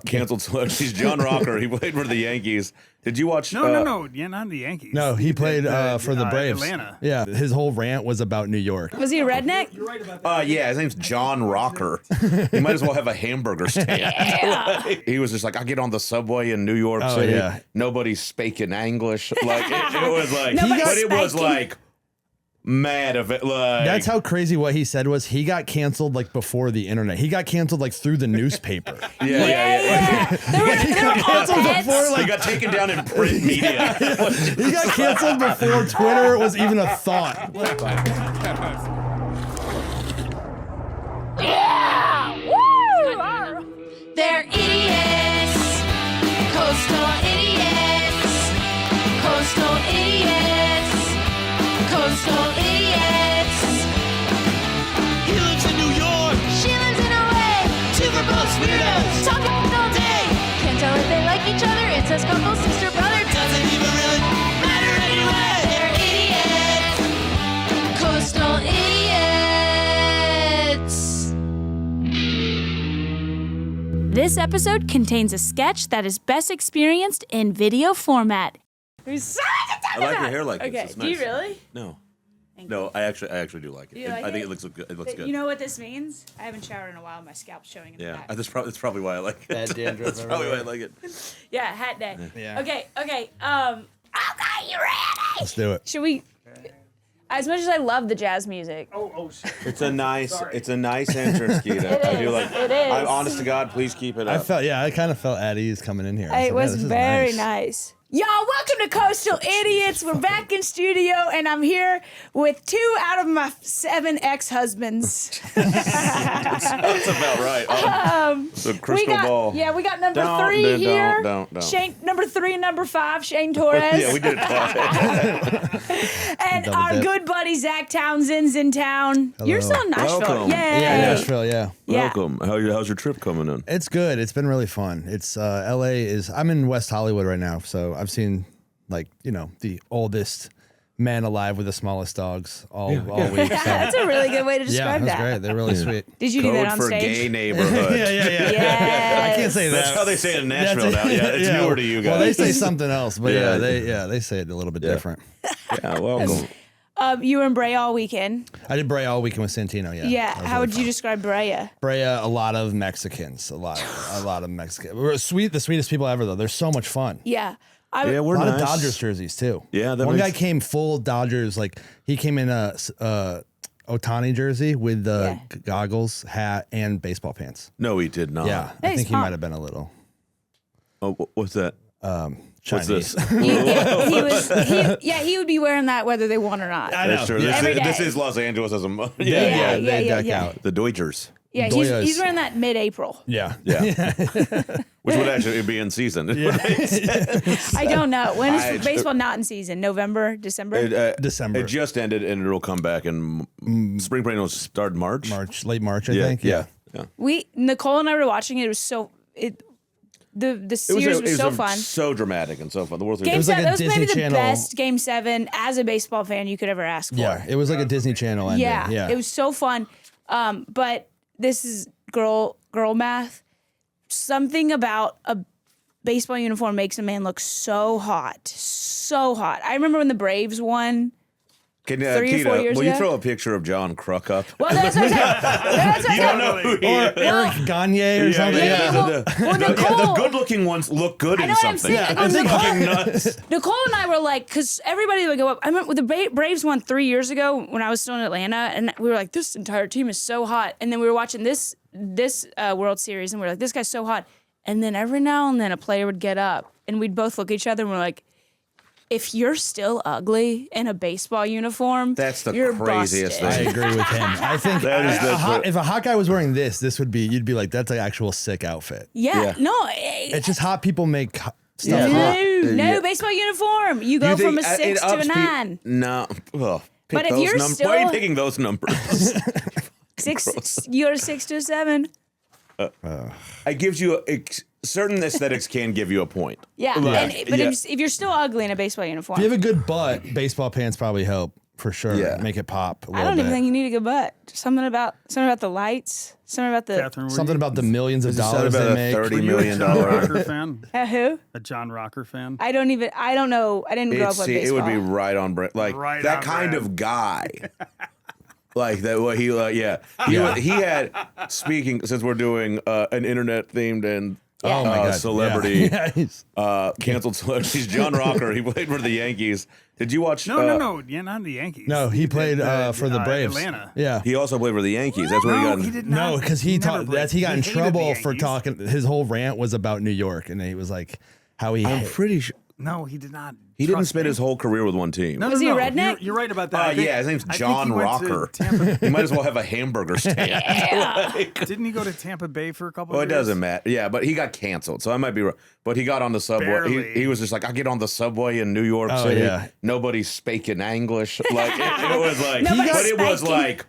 canceled celebrities. John Rocker, he played for the Yankees. Did you watch? No. Yeah, not the Yankees. No, he played for the Braves. Atlanta. Yeah, his whole rant was about New York. Was he a redneck? You're right about that. Yeah, his name's John Rocker. He might as well have a hamburger stand. Yeah. He was just like, I get on the subway in New York City. Yeah. Nobody's speaking English. Like it was like, Nobody's but it was speaking. like mad of it. Like That's how crazy what he said was. He got canceled like before the internet. He got canceled like through the newspaper. Yeah. There were canceled op-eds. before, He got taken down in print media. He got canceled before Twitter was even a thought. Yeah! Woo! They're idiots. Coastal idiots. Coastal idiots. Coastal idiots. He lives in New York. She lives in LA. Two are both weirdos. Talking all day. Can't tell if they like each other. Incest couple, sister, brother. Doesn't even really matter anyway. They're idiots. Coastal idiots. This episode contains a sketch that is best experienced in video format. I like your hair like this. Okay, It's do you nice. really? No. Thank No, I actually do like it. Do you like I think it? it looks good. It looks good. You know what this means? I haven't showered in a while. My scalp's showing in the Yeah, back. that's probably why I like it. Bad dandruff That's probably why I everywhere. like it. Yeah, hat day. Yeah. Okay. Okay, you ready? Let's do it. Should we? As much as I love the jazz music, Oh, shit. It's a nice Sorry. entrance, Keida. I do like. it is. I'm honest to God, please keep it up. I kind of felt at ease coming in here. I it was was like, yeah, this is very nice. Y'all, welcome to Coastal Idiots. We're back in studio, and I'm here with 2 out of my 7 ex-husbands. That's about right. The crystal ball. Yeah, we got number Don't, 3 don't, here. don't. Shane, number 3 and number 5, Shane Torres. Yeah, we did it twice. And Double our dip. good buddy Zac Townsend's in town. You're still in Nashville. Welcome. Yay. Yeah, Nashville, yeah. Yeah. Welcome. How's your trip coming in? It's good. It's been really fun. It's LA is I'm in West Hollywood right now, so I've seen the oldest man alive with the smallest dogs all week. So. That's a really good way to Yeah, describe that's that. great. They're really sweet. Did you do that Code on for stage? gay neighborhood. yeah. Yes. I can't say that. That's how they say it in Nashville now. Yeah, it's newer to you guys. Well, they say something else, but Yeah. they say it a little bit different. Yeah, welcome. You were in Brea all weekend. I did Brea all weekend with Santino. Yeah. Yeah. That was How really would you describe Brea? Brea, a lot of Mexicans, a lot of Mexicans. We're the sweetest people ever though. They're so much fun. Yeah. Yeah, A we're lot nice. of Dodgers jerseys too. Yeah, that one makes- guy came full Dodgers. Like he came in a Ohtani jersey with the goggles, hat, and baseball pants. No, he did not. Yeah, I Nice, think he huh? might have been a little Oh, what's that? Chinese. What's this? He would be wearing that whether they won or not. I know. That's true. Yeah. Every This day. is Los Angeles as a Yeah, they yeah, deck yeah. out. the Dodgers, Yeah, Doyas. he's wearing that mid-April. Yeah, Yeah. which would actually be in season. I don't know. When I- is baseball not in season? November, December? December. It just ended, and it'll come back in spring break. Will start in March. late March, I Yeah, think. yeah. Nicole and I were watching it. It was so the series was so fun. so dramatic and so fun. The World Series. Game was like 7, a that was maybe Disney the Channel- best Game 7 as a baseball fan you could ever ask for. Yeah, it was like a Disney Channel ending. Yeah, it was so fun. But this is girl math. Something about a baseball uniform makes a man look so hot, so hot. I remember when the Braves won. Can, 3 or 4 Keida, years will you ago? throw a picture of John Kruk up? Well, that's what I'm saying. That's what I'm saying. know who he Or is. Eric Gagne or something. yeah, well, Nicole- the good-looking ones look good I in know what I'm something. saying. I'm Nicole- fucking nuts. Nicole and I were like, because everybody would go up. I remember the Braves won 3 years ago when I was still in Atlanta, and we were like, this entire team is so hot. And then we were watching this World Series, and we were like, this guy's so hot. And then every now and then a player would get up, and we'd both look at each other, and we're like, if you're still ugly in a baseball uniform, That's the you're craziest busted. I agree with him. I think That is if a hot guy was wearing this would be you'd be like that's an actual sick outfit. Yeah, no. It's just hot people make stuff Yeah. hot. No baseball uniform. You go from a 6 to a 9. No. Well, But if those you're why are you still- picking those numbers? You're a 6 to a 7. It gives you certain aesthetics can give you a point. Yeah, Like, but yeah. if you're still ugly in a baseball uniform, If you have a good butt, baseball pants probably help for sure. Yeah. Make it pop. I I don't even think you need a good butt. Something about the lights. Something about the Catherine, Something about the millions of dollars about they a make. $30 Were you a million John Rocker fan? who? A John Rocker fan? I don't know. I didn't grow up with See, baseball. it would be right on brand, like Right that on kind brand. of guy. Like that, what he, yeah. He had. Speaking, since we're doing an internet themed and Oh my God. celebrity, Yeah. He's- canceled celebrities. John Rocker. He played for the Yankees. Did you watch? No. Yeah, not the Yankees. no, he played did, for the Braves. Atlanta. Yeah. He also played for the Yankees. That's where he No, got. he did not. No, because he never talked. played. He got in hated the trouble for Yankees. talking. His whole rant was about New York, and he was like, how he. I'm pretty sure No, he did not. he didn't Trust spend me. his whole career with one team. No, Was he a no. redneck? You're right about that. I think- Yeah, his name's I think John he went to Rocker. Tampa- He might as well have a hamburger stand. Didn't he go to Tampa Bay for a couple Well, of it years? doesn't matter. Yeah, but he got canceled, so I might be wrong. But he got on the subway. Barely. He was just like, I get on the subway in New York Oh, City. yeah. Nobody's speaking English. Like it was like, Nobody's but it was speaking. like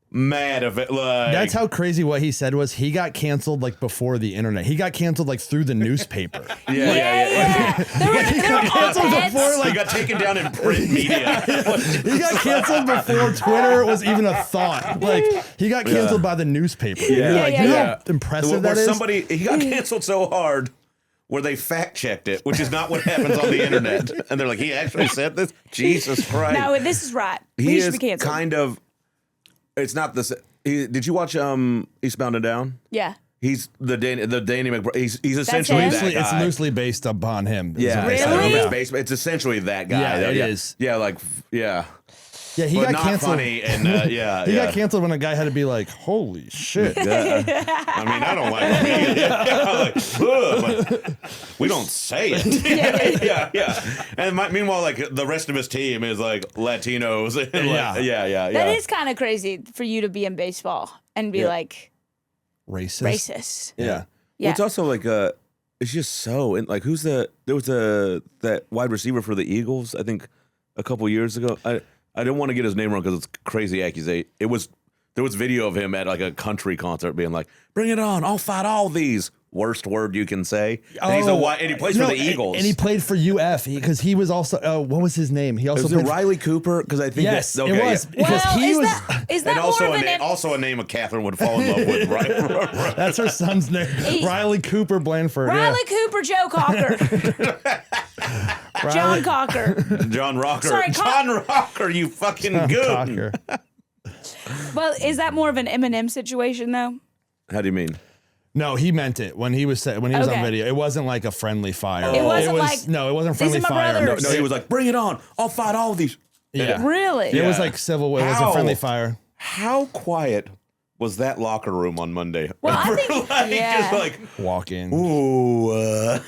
mad of it. Like That's how crazy what he said was. He got canceled like before the internet. He got canceled like through the newspaper. Yeah. There were canceled op-eds. before He got taken down in print media. He got canceled before Twitter was even a thought. Like he got canceled by the newspaper. You're like, yeah, you know yeah. how impressive Where that is. somebody he got canceled so hard where they fact checked it, which is not what happens on the internet. And they're like, he actually said this? Jesus Christ. No, this is right. he We should is be canceled. kind of. It's not the. Did you watch Eastbound and Down? Yeah. He's the Danny McBride. He's essentially him? that Loosely- it's guy. loosely based upon him. is Yeah, what they Really? said. it's essentially that guy. Yeah, it yeah. is. Yeah, like yeah, Yeah, he but got not canceled. funny and yeah. He yeah. got canceled when a guy had to be like, "Holy shit!" I mean, I don't like him. Yeah, like, ugh, but we don't say it. yeah. And meanwhile, like the rest of his team is like Latinos. And like, yeah. That is kind of crazy for you to be in baseball and be like Racist. racist. Yeah. Yeah. Well, it's also like it's just so and like there was that wide receiver for the Eagles. I think a couple years ago. I don't want to get his name wrong because it's crazy accusation. There was video of him at like a country concert being like, "Bring it on! I'll fight all these." Worst word you can say. And he's and he plays for the Eagles. and he played for UF because he was also. What was his name? He also was it played for- Riley Cooper? Because I think Yes, that's, okay, it was yeah. because Well, he is was. that And also more of an also a name of Catherine would fall in love with, right? That's her son's name, Riley Cooper Blanford. Riley Cooper, Joe Cocker, John Cocker. John Rocker. Sorry, John Rocker, you fucking Yeah. goon. Cocker. Well, is that more of an Eminem situation though? How do you mean? No, he meant it when he was on Okay. video. It wasn't like a friendly fire. It wasn't like, no, it wasn't "These friendly are my fire. brothers." No, he was like, "Bring it on! I'll fight all these." Yeah. Really? It was Yeah. like civil. It was How? a friendly fire. How quiet was that locker room on Monday? Well, I think Just like, Walk in. ooh.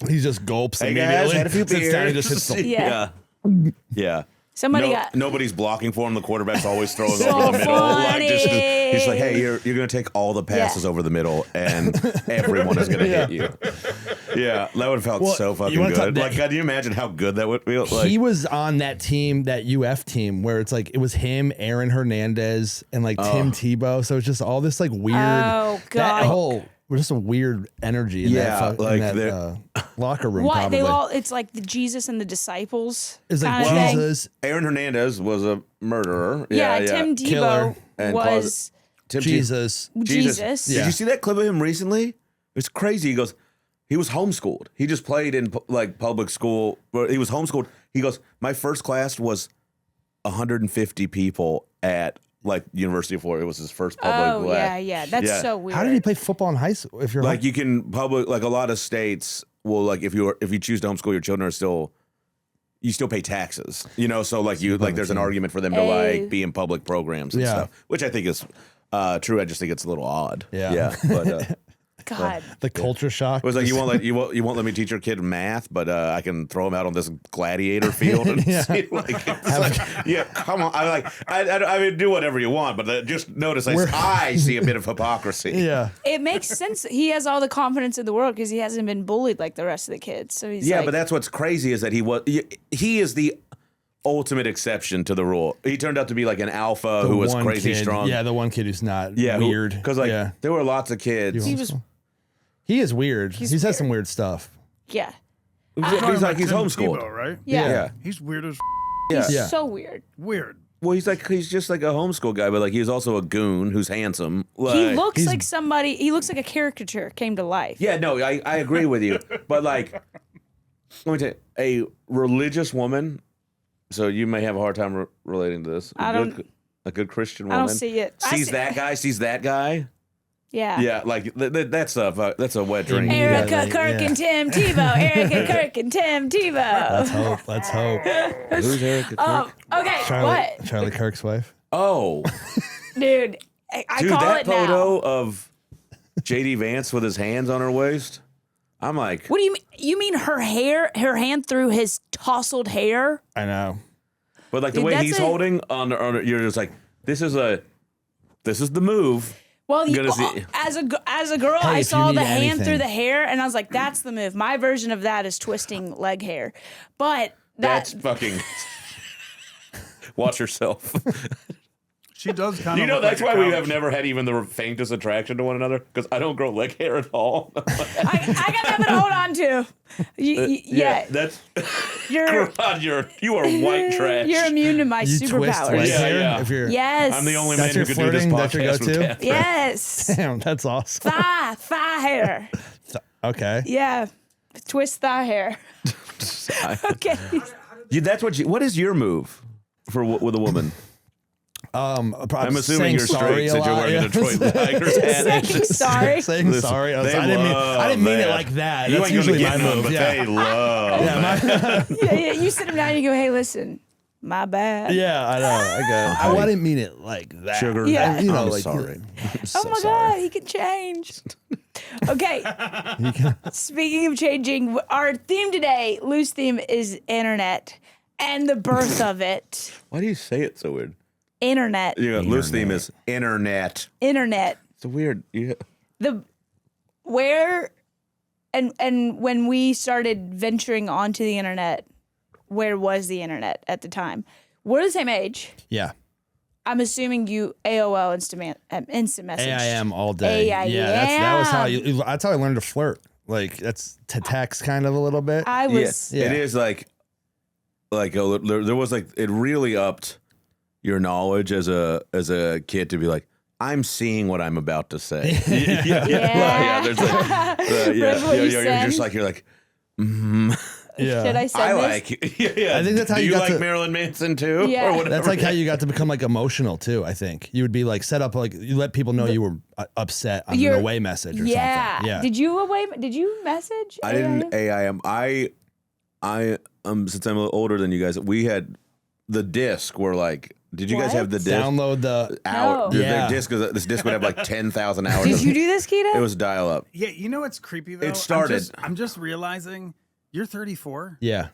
He just gulps Hey immediately. guys, had a few Sits down and beers. just hits the Yeah. Yeah. Somebody No- got nobody's blocking for him. The quarterback's always throwing So over the middle. funny. He's like, hey, you're going to take all the passes over the middle, and everyone is going to hit you. Yeah, that would have felt Well, so fucking you wanna good. talk- Like, can you imagine how good that would feel? Like, he was on that team, that UF team, where it's like it was him, Aaron Hernandez, and like Tim Tebow. So it's just all this like weird. Oh, God. That whole just a weird energy in Yeah, that, like in that locker room. what Probably they all. It's like the Jesus and the disciples. it's like kinda thing. Jesus, Aaron Hernandez was a murderer. Yeah, Tim Killer. Tebow And was Tim Jesus. Jesus. Did Yeah. you see that clip of him recently? It's crazy. He goes, he was homeschooled. He just played in like public school. He was homeschooled. He goes, my first class was 150 people at like University of Florida. It was his first public Oh class. yeah. That's Yeah. so weird. How did he play football in high school? If you're Like you can public, like a lot of states will like if you choose to homeschool, your children are still. You still pay taxes, you know. So like there's an argument for them to like be in public programs and Yeah. stuff, which I think is true. I just think it's a little odd. Yeah. But God. the culture shock. it was like you won't let me teach your kid math, but I can throw him out on this gladiator field and see, yeah, come on. I mean, do whatever you want, but just notice I see a bit of hypocrisy. Yeah. It makes sense. He has all the confidence in the world because he hasn't been bullied like the rest of the kids. So he's Yeah, like, but that's what's crazy is that he is the ultimate exception to the rule. He turned out to be like an alpha who was one crazy kid, strong. Yeah, the one kid who's not Yeah, weird. Because like there were lots of kids. he was. he is weird. He's weird. had some weird stuff. Yeah. He's like he's Tim homeschooled. Tebow, right? Yeah. Yeah. He's weird as Yeah. He's Yeah. so weird. weird. Well, he's just like a homeschool guy, but like he's also a goon who's handsome. Like, He looks like somebody. He looks like a caricature came to life. Yeah, no, I agree with you, but like, let me tell you, a religious woman. So you may have a hard time relating to this. A good Christian woman. I don't see it. Sees that guy. Yeah. Yeah, like that's a wet dream. Erica, Kirk, and Tim Tebow. Erica, Kirk, and Tim Tebow. Let's hope. Who's Erica? Kirk? Okay, what? Charlie Kirk's wife. Oh, Dude, I dude, call that it photo now. of JD Vance with his hands on her waist. I'm like, What do you mean? You mean her hand through his tousled hair? I know. but like the Dude, way that's he's a- holding on, you're just like, this is the move. Well, Gonna see- as a girl, Hey, I if you saw need the hand anything. through the hair, and I was like, "That's the move." My version of that is twisting leg hair, but That's fucking. Watch yourself. She does kind of. You know, look that's like why a we couch. have never had even the faintest attraction to one another, because I don't grow leg hair at all. I got nothing to hold on to. Yeah, That's. you're God, you are white trash. you're immune to my You twist superpowers. leg Yeah, hair yeah. if you're. Yes, I'm the only That's man who your could do this flirting? That's your podcast with go-to? Katherine. Yes, Damn, that's awesome. thigh hair. Okay. Yeah, twist thigh hair. Okay. That's what is your move with a woman? I'm assuming you're straight since you're wearing a Detroit Tigers hat. Saying sorry. Saying Listen, sorry. I they didn't mean it love like that. You That's ain't gonna usually my get none, move. but Yeah. they love. Yeah, you sit him down. You go, "Hey, listen, my bad." Yeah, I know. I didn't mean it like that. Sugar. Yeah. You know, I'm like, sorry. Oh my God, he can change. Okay. Speaking of changing, our theme today, loose theme, is internet and the birth of it. Why do you say it so weird? Internet. Loose theme is internet. Internet. It's weird. Where and when we started venturing onto the internet, where was the internet at the time? We're the same age. Yeah. I'm assuming you AOL Instant Message. AIM all day. AIM. Yeah, that was how that's how I learned to flirt. Like that's to text kind of a little bit. I was. Yeah. It is like there was like it really upped your knowledge as a kid to be like, I'm seeing what I'm about to say. Yeah. There's like, Remember what you you're said? just like, you're like, Yeah. Should I say I this? like, yeah. I think that's how Do you you got like to- Marilyn Manson too? Yeah. Or whatever. That's like how you got to become like emotional too. I think you would be like set up like you let people know you were upset on an You're- away message or Yeah. something. Yeah. Did you message? I didn't AIM. I since I'm a little older than you guys, we had the disc where like, did you guys What? have the disc? Download the No. Their disc, this disc would have like 10,000 hours. Did of- you do this, Keita? It was dial up. Yeah, you know what's creepy though? It started. I'm just realizing you're 34. yeah.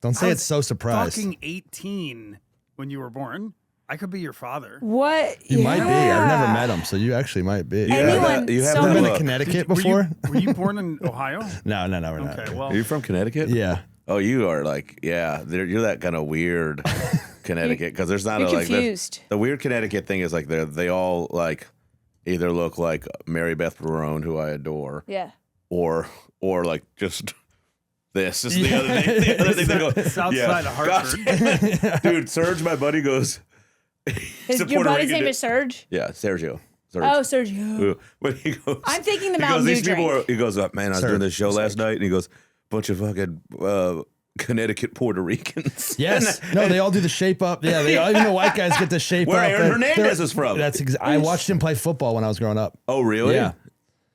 Don't say I it's so surprised. Fucking 18 when you were born. I could be your father. What? You might be. I've never Yeah. met him, so you actually might be. You have Anyone, that- you have so that Ever been many- to look. Connecticut Were you- before? Were you born in Ohio? No, we're not. Okay, well, Are you from Connecticut? Yeah. Oh, you are like, yeah, you're that kind of weird Connecticut because there's not You're a like confused. the weird Connecticut thing is like they all like either look like Mary Beth Barone, who I adore, Yeah. or like just this is the other thing. The other thing they go, South yeah, side of Hartford. gosh, dude, Serge, my buddy goes. he's a Your Puerto buddy's Rican name dude. is Serge? Yeah, Sergio. Serge. Oh, Sergio. But he goes. I'm thinking the he goes, Mountain these Dew people drink. are. He goes, man, I was doing this show last night, and he goes, bunch of fucking Connecticut Puerto Ricans. Yes. No, they all do the shape up. Yeah, they all, even the white guys get the shape Where up. Aaron Hernandez is from. That's I watched him play football when I was growing up. Oh, really? Yeah.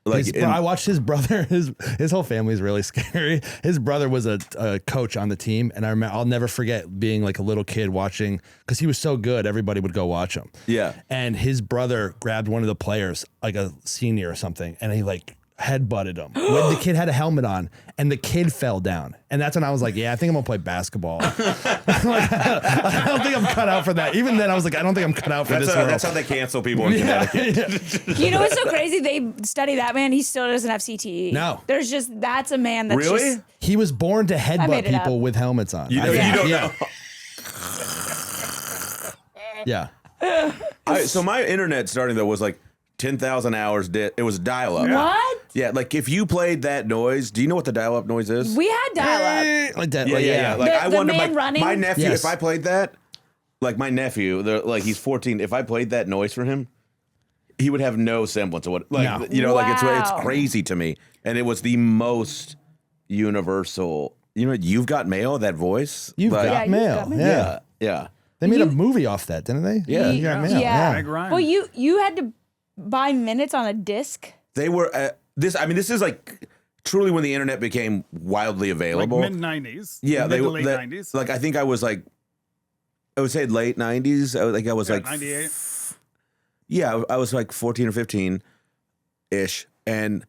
Like, I watched his brother. His whole family is really scary. His brother was a coach on the team, and I'll never forget being like a little kid watching because he was so good. Everybody would go watch him. Yeah. And his brother grabbed one of the players, like a senior or something, and he like headbutted him. When the kid had a helmet on, and the kid fell down. And that's when I was like, yeah, I think I'm gonna play basketball. Like, I don't think I'm cut out for that. Even then, I was like, I don't think I'm cut out for this world. That's how they cancel people in Connecticut. You know what's so crazy? They study that man. He still doesn't have CTE. No. There's just, that's a man that's Really? just. He was born to made headbutt it up. people with helmets on. You don't know. Yeah. So my internet starting though was like 10,000 hours. It was dial up. What? Yeah, like if you played that noise, do you know what the dial up noise is? We had dial up. Like that. Yeah, like, yeah, yeah. Like The I wonder, man like running? my nephew, Yes. if I played that, like my nephew, like he's 14. If I played that noise for him, he would have no semblance of what, like, No. you know, like it's Wow. crazy to me. And it was the most universal, you know, you've got mail, that voice. You've like, got You've mail. Got Mail. Yeah. Yeah. They made a movie off that, didn't they? Yeah. You got mail. Yeah. Meg Ryan. Well, you had to buy minutes on a disc. They were, this is like truly when the internet became wildly like available. mid-90s. Yeah, mid to late 90s. Like I think I was like, I would say late 90s. I was like 98. Yeah, I was like 14 or 15 ish, and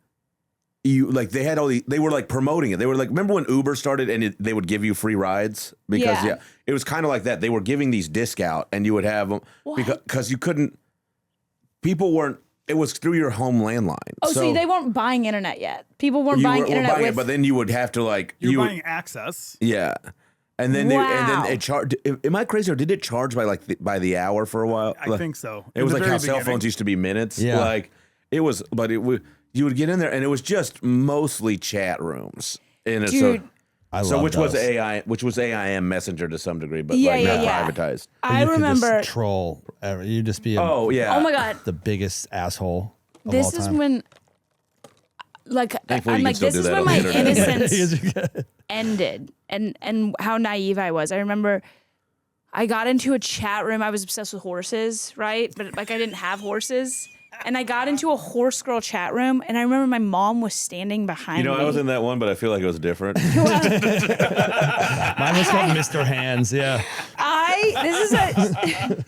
you like they had they were like promoting it. They were like, remember when Uber started and they would give you free rides because Yeah. it was kind of like that. They were giving these disc out, and you would have them because you couldn't. People weren't. It was through your home landline. Oh, so they weren't buying internet yet. People weren't buying internet with. but then you would have to like You're buying access. yeah. And then Wow. it charged. Am I crazy or did it charge by like by the hour for a while? I think so. It In was the like very how cell beginning. phones used to be minutes. Yeah. Like it was, but you would get in there and it was just mostly chat rooms. And Dude. which was AIM Messenger to some degree, but Yeah, like not yeah. privatized. I You could just remember. troll. You just be Oh yeah. Oh my god. the biggest asshole of This all is time. when. Like Thankfully, I'm you can like, still this do is that when on my the internet. innocence ended, and how naive I was. I remember I got into a chat room. I was obsessed with horses, right? But like I didn't have horses, and I got into a horse girl chat room, and I remember my mom was standing behind You know, me. I was in that one, but I feel like it was different. Mine was called Mr. Hands. Yeah.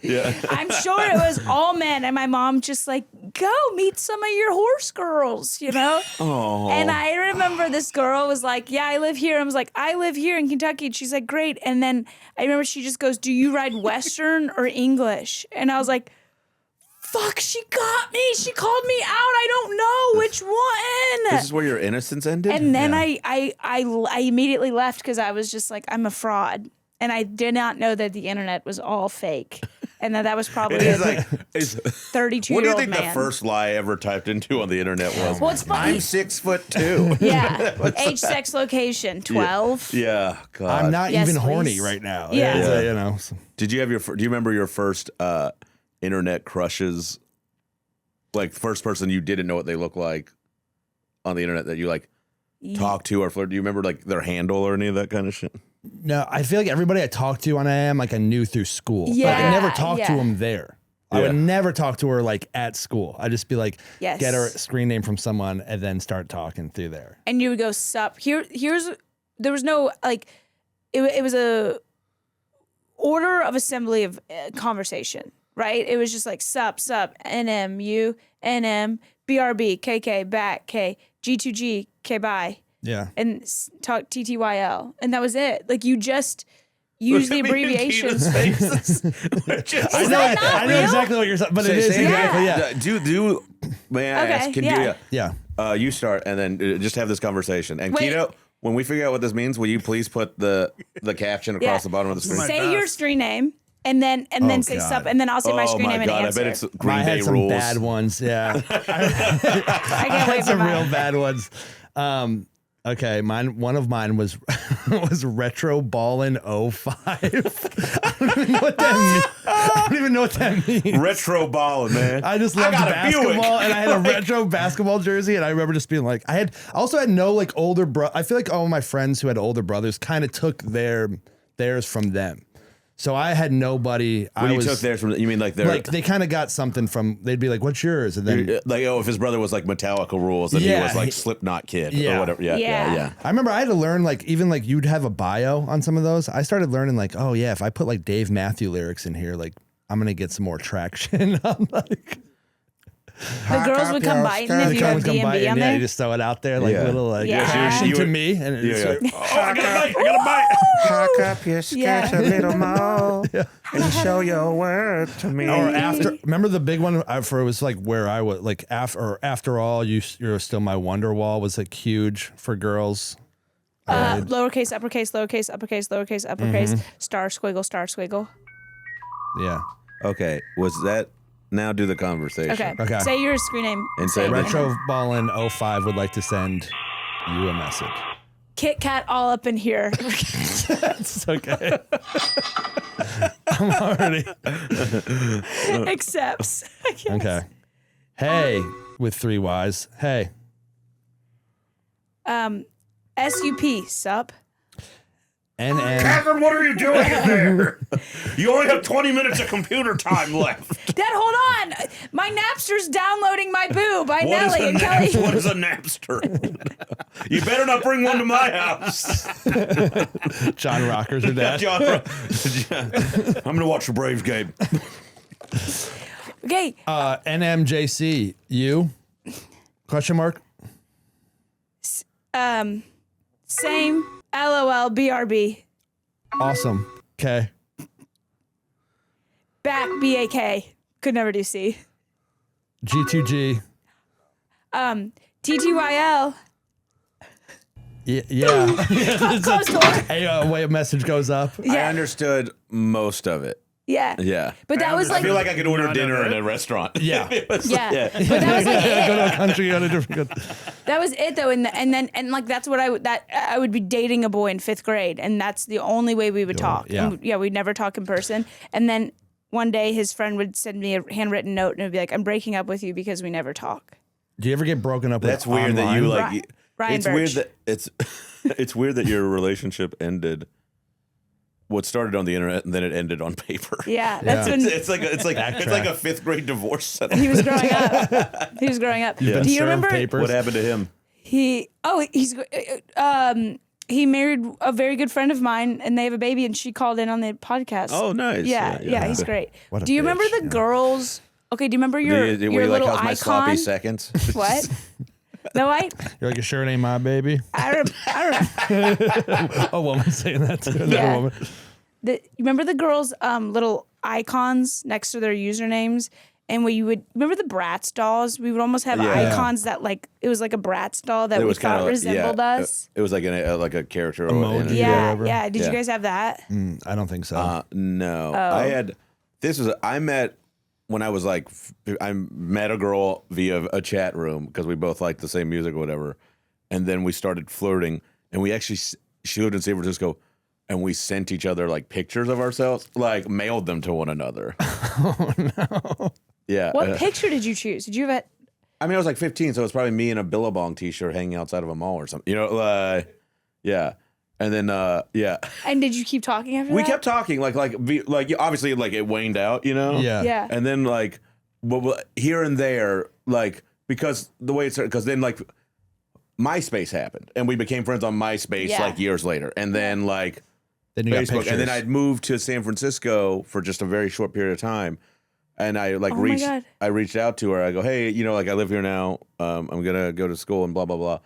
yeah. I'm sure it was all men, and my mom just like, go meet some of your horse girls, you know? Oh. And I remember this girl was like, yeah, I live here. I was like, I live here in Kentucky. And she's like, great. And then I remember she just goes, do you ride Western or English? And I was like, fuck, she got me. She called me out. I don't know which one. This is where your innocence ended. And then I immediately left because I was just like, I'm a fraud. And I did not know that the internet was all fake. And that was probably it is a like, 32-year-old what do you think man. the first lie ever typed into on the internet was? Well, it's funny. I'm 6'2". Yeah. Age, sex, location, 12. Yeah, God. I'm not Yes, even horny please. right now. Yeah. It's, you know. Did you have do you remember your first internet crushes? Like first person you didn't know what they look like on the internet that you like talked to or flirt. Do you remember like their handle or any of that kind of shit? No, I feel like everybody I talked to on AM, like I knew through school. But I Yeah, never talked to yeah. them there. I Yeah. would never talk to her like at school. I'd just be like, Yes. get her screen name from someone and then start talking through there. And you would go, sup. There was no, like, it was a order of assembly of conversation, right? It was just like, sup, NM, you, NM, BRB, KK, back, K, G2G, K, bye. Yeah. And talk TTYL. And that was it. Like, you just use the abbreviations. I that not know real? exactly what you're saying, but it is exactly, yeah. Do may I Okay, ask? Can yeah. Yeah. you start and then just have this conversation. And Wait. Keto, when we figure out what this means, will you please put the caption across the bottom of the screen? My Say your best. screen name. And then say God. sup, and then I'll say my Oh screen my name and God! answer. I bet it's I Green had Day some rules. bad ones. Yeah. I can't I wait had for some mine. real bad ones. Okay, one of mine was Retro Ballin' 05. I don't even know what that means. I don't even know what that means. Retro balling, man. I just loved got a basketball, Buick. and I had a retro basketball jersey, and I remember just being like, I also had no like older bro. I feel like all my friends who had older brothers kind of took theirs from them. So I had nobody. When you took theirs from, you mean like their like they kind of got something from. They'd be like, "What's yours?" And then like if his brother was like Metallica rules and Yeah, he was like he- Slipknot Kid Yeah. or whatever. Yeah. Yeah. I remember I had to learn like even like you'd have a bio on some of those. I started learning like, oh yeah, if I put like Dave Matthew lyrics in here, like I'm gonna get some more traction. I'm like. The girls would come biting if you have Come by DMB and on yeah, there. you just throw it out there like Yeah. little like Yeah. listen You to would- me and it's Yeah. like, Oh, I got a bite. Cock up your skirts Yeah. a little more and show your word to me. or after. Remember the big one for it was like where I was like after all you're still my Wonderwall was like huge for girls. Lowercase, uppercase, lowercase, uppercase, lowercase, uppercase, star squiggle. Yeah. Okay. Was that now? Do the conversation. Okay. Say your screen name. And say Retro Ballin' 05 would like to send you a message. Kit Kat all up in here. It's okay. I'm already. Accepts. I guess. Okay. Hey, with 3 Y's. Hey. SUP, sup? NN. Catherine, what are you doing there? You only have 20 minutes of computer time left. Dad, hold on. My Napster's downloading my boo by Nelly and Kelly. What is a Napster? You better not bring one to my house. John Rocker's your dad. I'm going to watch the Braves game. Okay. NMJC. You? Question mark? Same. LOL. BRB. Awesome. Okay. Back. BAK. Could never do C. G2G. TTYL. Yeah. Close door. Hey, way a message goes up. I Yeah. understood most of it. Yeah. Yeah. But that was I like. feel like I could order None of dinner it. in a restaurant. Yeah. It was- Yeah. But that was like Go to it. a country on a different. That was it though, and like that's what I would be dating a boy in 5th grade, and that's the only way we would talk. yeah. And we'd never talk in person. And then one day his friend would send me a handwritten note, and it would be like, "I'm breaking up with you because we never talk." Do you ever get broken up That's with weird that online? you like. Ryan It's weird Birch. that it's weird that your relationship ended. What started on the internet and then it ended on paper. Yeah, that's when It's like a 5th grade divorce settlement. he was growing up. He was growing up. Been Do you served remember? papers? What happened to him? He married a very good friend of mine, and they have a baby, and she called in on the podcast. Oh, nice. Yeah, he's great. What a Do you remember bitch, the girls? Okay, do you remember your Were you like, little how's my sloppy icon? seconds? What? No, You're like, it sure ain't my baby. I A woman saying that to another Yeah. woman. you remember the girls' little icons next to their usernames, and where you would remember the Bratz dolls. We would almost have Yeah. icons that like it was like a Bratz doll that It we was kind thought of resembled us. It was like a character Emoji. in Yeah, whatever. yeah. Did Yeah. you guys have that? I don't think so. No, Oh. I met when I was like I met a girl via a chat room because we both liked the same music or whatever, and then we started flirting, and we actually she lived in San Francisco. And we sent each other like pictures of ourselves, like mailed them to one another. Oh no! Yeah. What picture did you choose? Did you have I mean, I was like 15, so it was probably me in a Billabong T-shirt hanging outside of a mall or something. You know, yeah. And then, yeah, and did you keep talking after we that? kept talking. Like obviously, like it waned out. You know. yeah. Yeah. And then like, here and there, like because the way it's because then like MySpace happened, and we became friends on MySpace Yeah. like years later, and then like. Then you got Facebook, and then pictures. I'd moved to San Francisco for just a very short period of time, and I like Oh my reached. God. I reached out to her. I go, hey, like I live here now. I'm gonna go to school and blah blah blah,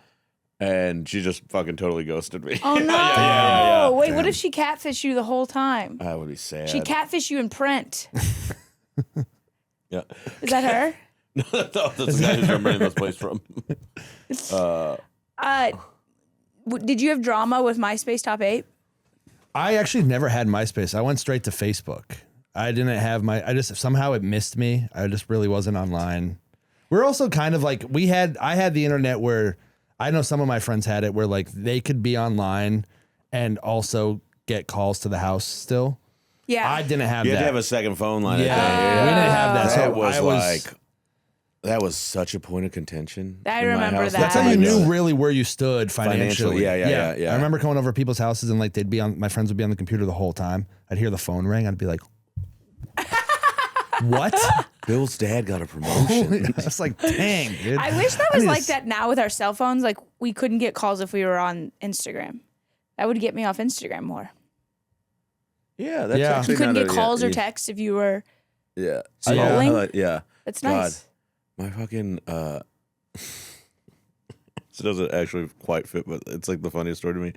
and she just fucking totally ghosted me. Oh no! yeah. Wait, what if she catfished you the whole time? I would be sad. She catfished you in print. Yeah. Is that her? That's the guy who's remembering this place from. Did you have drama with MySpace Top 8? I actually never had MySpace. I went straight to Facebook. I didn't have I just somehow it missed me. I just really wasn't online. We're also kind of like I had the internet where I know some of my friends had it where like they could be online and also get calls to the house still. Yeah. I didn't have You that. had to have a second phone line. yeah, I think. we didn't have that. That So was I like. That was such a point of contention. I in my remember house. that. That's how Oh you my knew God. really where you stood financially. Financially, yeah. I remember coming over to people's houses and like my friends would be on the computer the whole time. I'd hear the phone ring. I'd be like, what? Bill's dad got a promotion. I was like, dang, dude. I wish that was need to like that now with our cell phones. Like we couldn't get calls if we were on Instagram. That would get me off Instagram more. Yeah, that's Yeah. actually You couldn't not get a- calls yeah, or texts if you were. Yeah. Scrolling? Yeah. That's God. nice. My fucking this doesn't actually quite fit, but it's like the funniest story to me.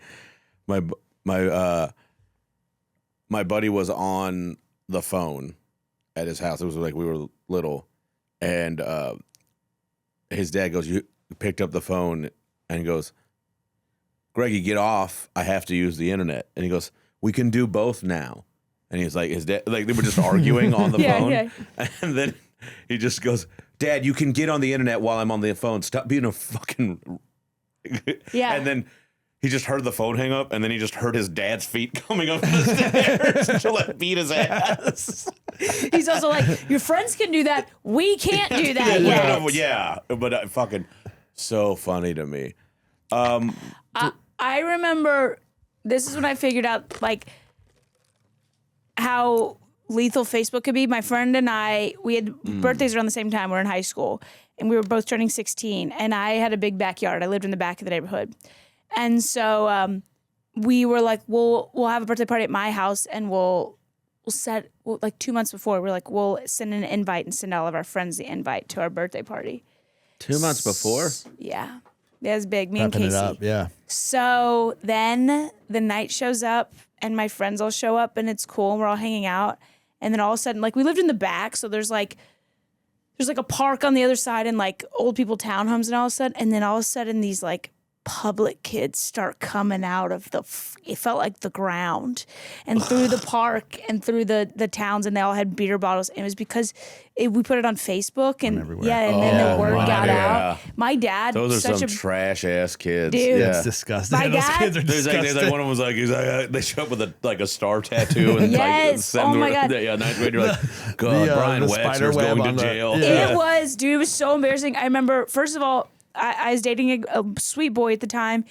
My buddy was on the phone at his house. It was like we were little, and his dad goes, "You picked up the phone," and he goes, "Greggy, get off! I have to use the internet." And he goes, "We can do both now." And he's like, his dad, like they were just arguing on the Yeah, phone, yeah. and then he just goes, "Dad, you can get on the internet while I'm on the phone. Stop being a fucking." Yeah. And then he just heard the phone hang up, and then he just heard his dad's feet coming up the stairs to like beat his ass. He's also like, your friends can do that. We can't do that yet. Yeah, but fucking so funny to me. I remember this is when I figured out like how lethal Facebook could be. My friend and I, we had birthdays around the same time. We were in high school, and we were both turning 16. And I had a big backyard. I lived in the back of the neighborhood, and so we were like, we'll have a birthday party at my house, and we'll like 2 months before, we're like, we'll send an invite and send all of our friends the invite to our birthday party. 2 months before? Yeah. That was big. Me and Wrapping Casey. it up, yeah. So then the night shows up, and my friends all show up, and it's cool, and we're all hanging out. And then all of a sudden, like, we lived in the back, so there's like a park on the other side and like old people townhomes, and all of a sudden these like public kids start coming out of it felt like the ground and through the park and through the towns, and they all had beer bottles. And it was because we put it on Facebook, and then the word got out. My dad, those are some trash ass kids. Dude. Yeah. It's disgusting. My Those dad- kids are There's disgusting. like one of them was like, they show up with a star tattoo and Yes. like Oh my God. Yeah, ninth grade. You're like, God, Brian the Wexler's spider web going on to the- jail. Yeah. It was, dude, it was so embarrassing. I remember, first of all, I was dating a sweet boy at the time.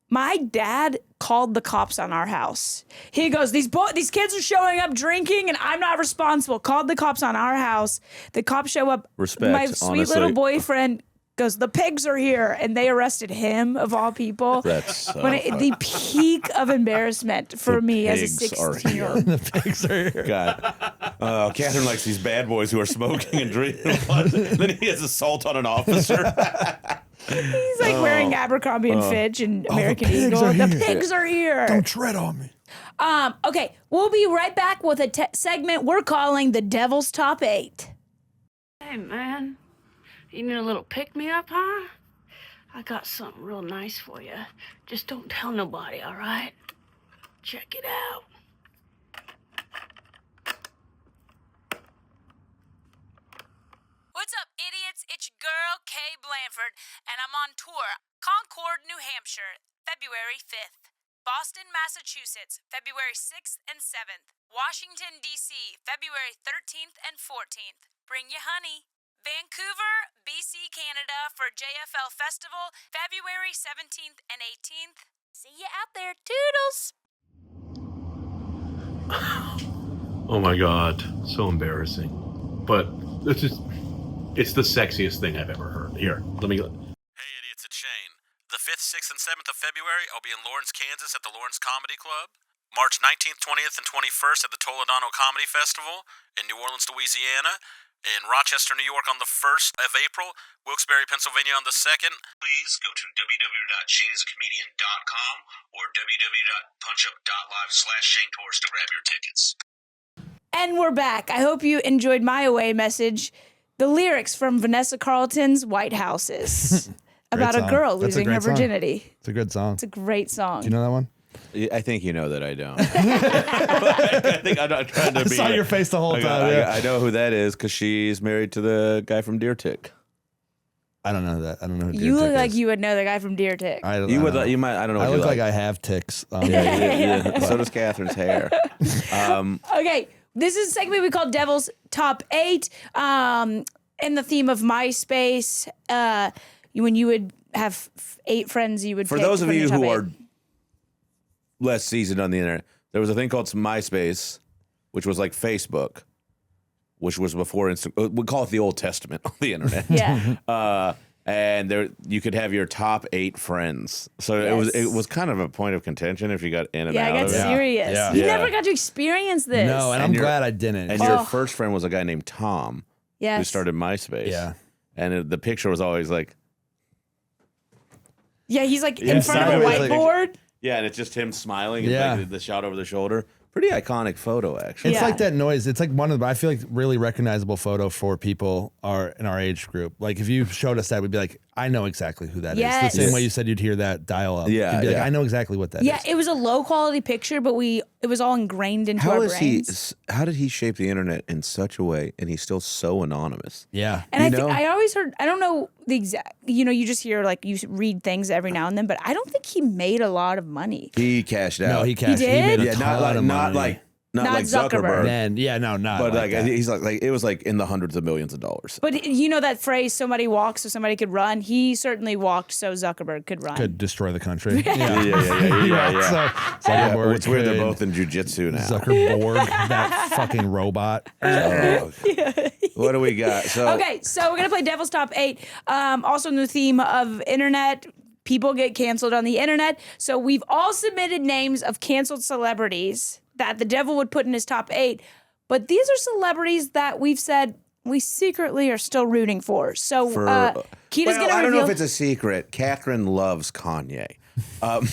My dad called the cops on our house. He goes, these kids are showing up drinking, and I'm not responsible. Called the cops on our house. The cops show up. Respect, My sweet honestly. little boyfriend goes, the pigs are here, and they arrested him, of all people. That's so The peak of embarrassment for me as a pigs are 16-year-old. The pigs are here. God. Catherine likes these bad boys who are smoking and drinking. Then he has assault on an officer. He's like wearing Abercrombie and Fitch and American pigs Eagle. are The here. pigs are here. Don't tread on me. Okay, we'll be right back with a segment we're calling The Devil's Top 8. Hey, man. You need a little pick-me-up, huh? I got something real nice for you. Just don't tell nobody, all right? Check it out. What's up, idiots? It's your girl, Kay Blanford, and I'm on tour. Concord, New Hampshire, February 5th. Boston, Massachusetts, February 6th and 7th. Washington, D.C., February 13th and 14th. Bring your honey. Vancouver, BC, Canada for JFL Festival, February 17th and 18th. See you out there. Toodles! Oh my God, so embarrassing. But it's the sexiest thing I've ever heard. Here, let me. Hey idiots, it's Shane. The 5th, 6th, and 7th of February, I'll be in Lawrence, Kansas at the Lawrence Comedy Club. March 19th, 20th, and 21st at the Toledano Comedy Festival in New Orleans, Louisiana. In Rochester, New York on the 1st of April. Wilkes-Barre, Pennsylvania on the 2nd. Please go to www.shaneisacomedian.com or www.punchup.live/Shane Torres to grab your tickets. And we're back. I hope you enjoyed my away message. The lyrics from Vanessa Carlton's White Houses about a song. girl That's a losing her great song. virginity. It's a good song. It's a great song. Do you know that one? I think you know that I don't. I think I'm not trying to I be. saw your face the whole time. Yeah. I know who that is because she's married to the guy from Deer Tick. I don't know that. I don't know who Deer You look Tick like is. you would know the guy from Deer Tick. I don't You would. know. You might. I don't know. I What look you like I have ticks. Yeah. So does Catherine's hair. Okay, this is a segment we call Devil's Top 8. In the theme of MySpace, when you would have 8 friends, you would For pick those of from you your top who 8. are less seasoned on the internet, there was a thing called MySpace, which was like Facebook, which was before Instagram. We call it the Old Testament on the internet. Yeah. And there you could have your top 8 friends. So Yes. it was kind of a point of contention if you got in and Yeah, out I got of it. serious. Yeah. You Yeah. never got to experience this. No, and I'm glad I didn't. And your first friend was a guy named Tom yes. who started MySpace. Yeah. And the picture was always like, Yeah, he's like in front of a sideways, like- whiteboard. yeah, and it's just him smiling and Yeah. like the shot over the shoulder. pretty iconic photo, actually. It's Yeah. like that noise. It's like one of the, I feel like really recognizable photo for people are in our age group. Like if you showed us that, we'd be like, I know exactly who that is. Yes. The same way you said you'd hear that dial up. Yeah, You'd be like, yeah. I know exactly what that is. Yeah, it was a low quality picture, but it was all ingrained into our brains. How did he shape the internet in such a way, and he's still so anonymous? Yeah. And You know? I always heard, I don't know the exact, you just hear like you read things every now and then, but I don't think he made a lot of money. He cashed out. No, he cashed. did? Made a Yeah, ton of money. not like Zuckerberg. Then, yeah, no, not But like that. he's like it was like in the hundreds of millions of dollars. But you know that phrase, somebody walks so somebody could run? He certainly walked so Zuckerberg could run. Could destroy the country. Yeah. Yeah. So, Zuckerberg It's weird they're could- both in jujitsu now. Zuckerberg, that fucking robot. Oh. What do we got? So Okay, so we're going to play Devil's Top 8. Also in the theme of internet, people get canceled on the internet. So we've all submitted names of canceled celebrities that the devil would put in his top 8. But these are celebrities that we've said we secretly are still rooting for. So Keita's going to I don't know reveal... if it's a secret. Catherine loves Kanye. and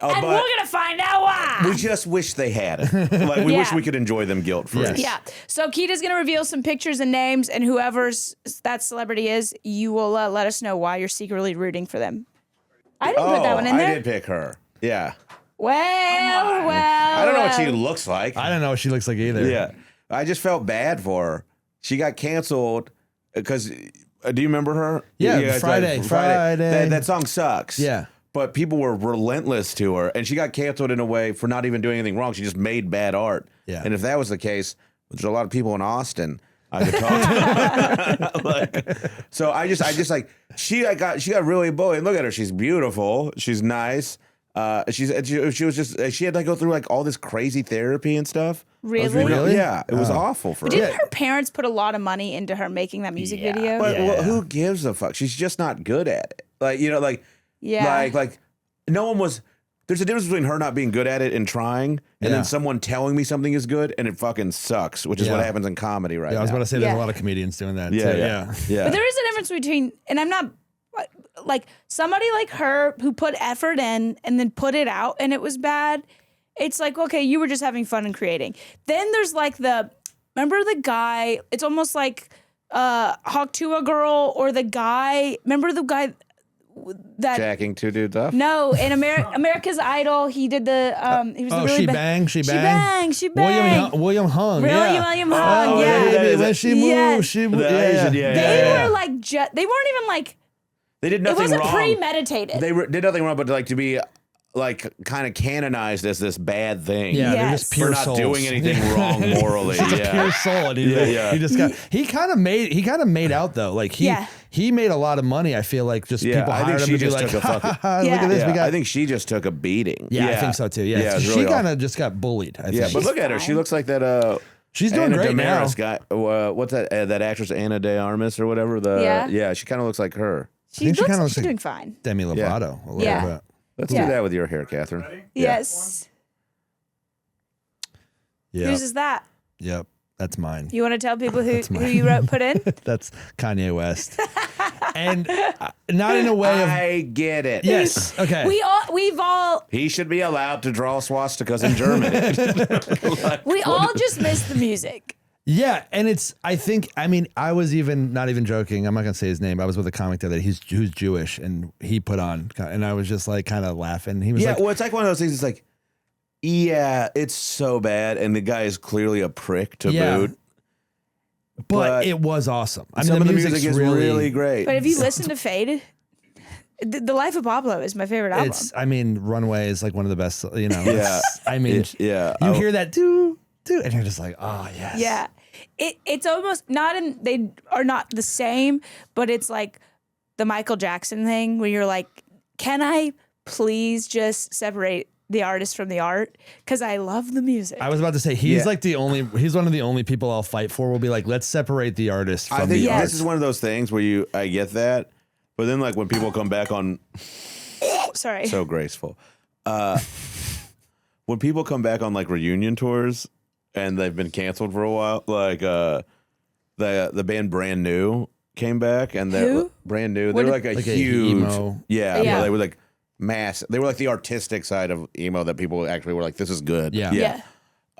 but we're going to find out why. we just wish they had it. Like we wish Yeah. we could enjoy them guilt-free. Yes. Yeah. So Keita's going to reveal some pictures and names, and whoever's that celebrity is, you will let us know why you're secretly rooting for them. I didn't put that one in there. I did pick her. Yeah. Well. I don't know what she looks like. I don't know what she looks like either. Yeah. I just felt bad for her. She got canceled because do you remember her? Yeah, Friday. That song sucks. Yeah. But people were relentless to her, and she got canceled in a way for not even doing anything wrong. She just made bad art. Yeah. And if that was the case, there's a lot of people in Austin I could talk to. So I just like she got really bullied. And look at her, she's beautiful, she's nice. She was just she had to go through like all this crazy therapy and stuff. Really? Yeah, it was awful for her. Didn't her parents put a lot of money into her making that music video? But well, who gives a fuck? She's just not good at it. Like like no one was. There's a difference between her not being good at it and trying, and then someone telling me something is good and it fucking sucks, which is what happens in comedy right now. I was about to say there's a lot of comedians doing that. Yeah, too. yeah. But there is a difference between, and I'm not like somebody like her who put effort in and then put it out and it was bad. It's like, okay, you were just having fun and creating. Then there's like remember the guy? It's almost like Hawk Tuah Girl or the guy. Remember the guy that Jacking two dudes up? No, in America's Idol, he did the he was the really She Bang. William Hung. William Hung, yeah. Baby, when she moved, Yes. she moved. They were like, they weren't even like, They did nothing it wasn't wrong. premeditated. They did nothing wrong, but like to be like kind of canonized as this bad thing. Yeah, they're Yes. just pure for not souls. doing anything wrong morally. Pure soul. And he just got. He kind of made out though. Like he made a lot of money. I feel like just people I think hired him she to be just like, took a fucking. look at this. We got. I think she just took a beating. Yeah, I think so too. Yeah, it's she really kind of just got bullied. I think. Yeah, but look at her. She looks like that. She's doing Anna great now. DeGeneres guy. What's that? That actress Anna De Armas or whatever. Yeah. She kind of looks like her. think she kinda looks she's like- doing fine. Demi Lovato. A little Yeah. bit. Let's Yeah. do that with your hair, Catherine. Yes. Yeah. Whose is that? Yep. That's mine. You want to tell people who mine. you put in? That's Kanye West. And not in a way of. I get it. Yes. Okay. We've all He should be allowed to draw swastikas in Germany. we all just miss the music. Yeah, and I was not even joking. I'm not gonna say his name. I was with a comic there who's Jewish, and he put on, and I was just like kind of laughing. He was like, well, it's like one of those things. It's like, yeah, it's so bad, and the guy is clearly a prick to boot. but it was awesome. I mean, Some the of the music's music is really great. But if you listen to Fade, The Life of Pablo is my favorite album. Runway is like one of the best. You know. Yeah. You hear that do, and you're just like, oh yes. Yeah. It's almost they are not the same, but it's like the Michael Jackson thing where you're like, can I please just separate the artist from the art? Because I love the music. I was about to say he's he's one of the only people I'll fight for. Will be like, let's separate the artist from I think the art. this is one of those things where I get that, but then like when people come back on, Sorry. so graceful. When people come back on like reunion tours and they've been canceled for a while, like the band Brand New came back and they're Brand New. They were like a huge emo. Yeah. They were like mass. They were like the artistic side of emo that people actually were like, this is good. Yeah.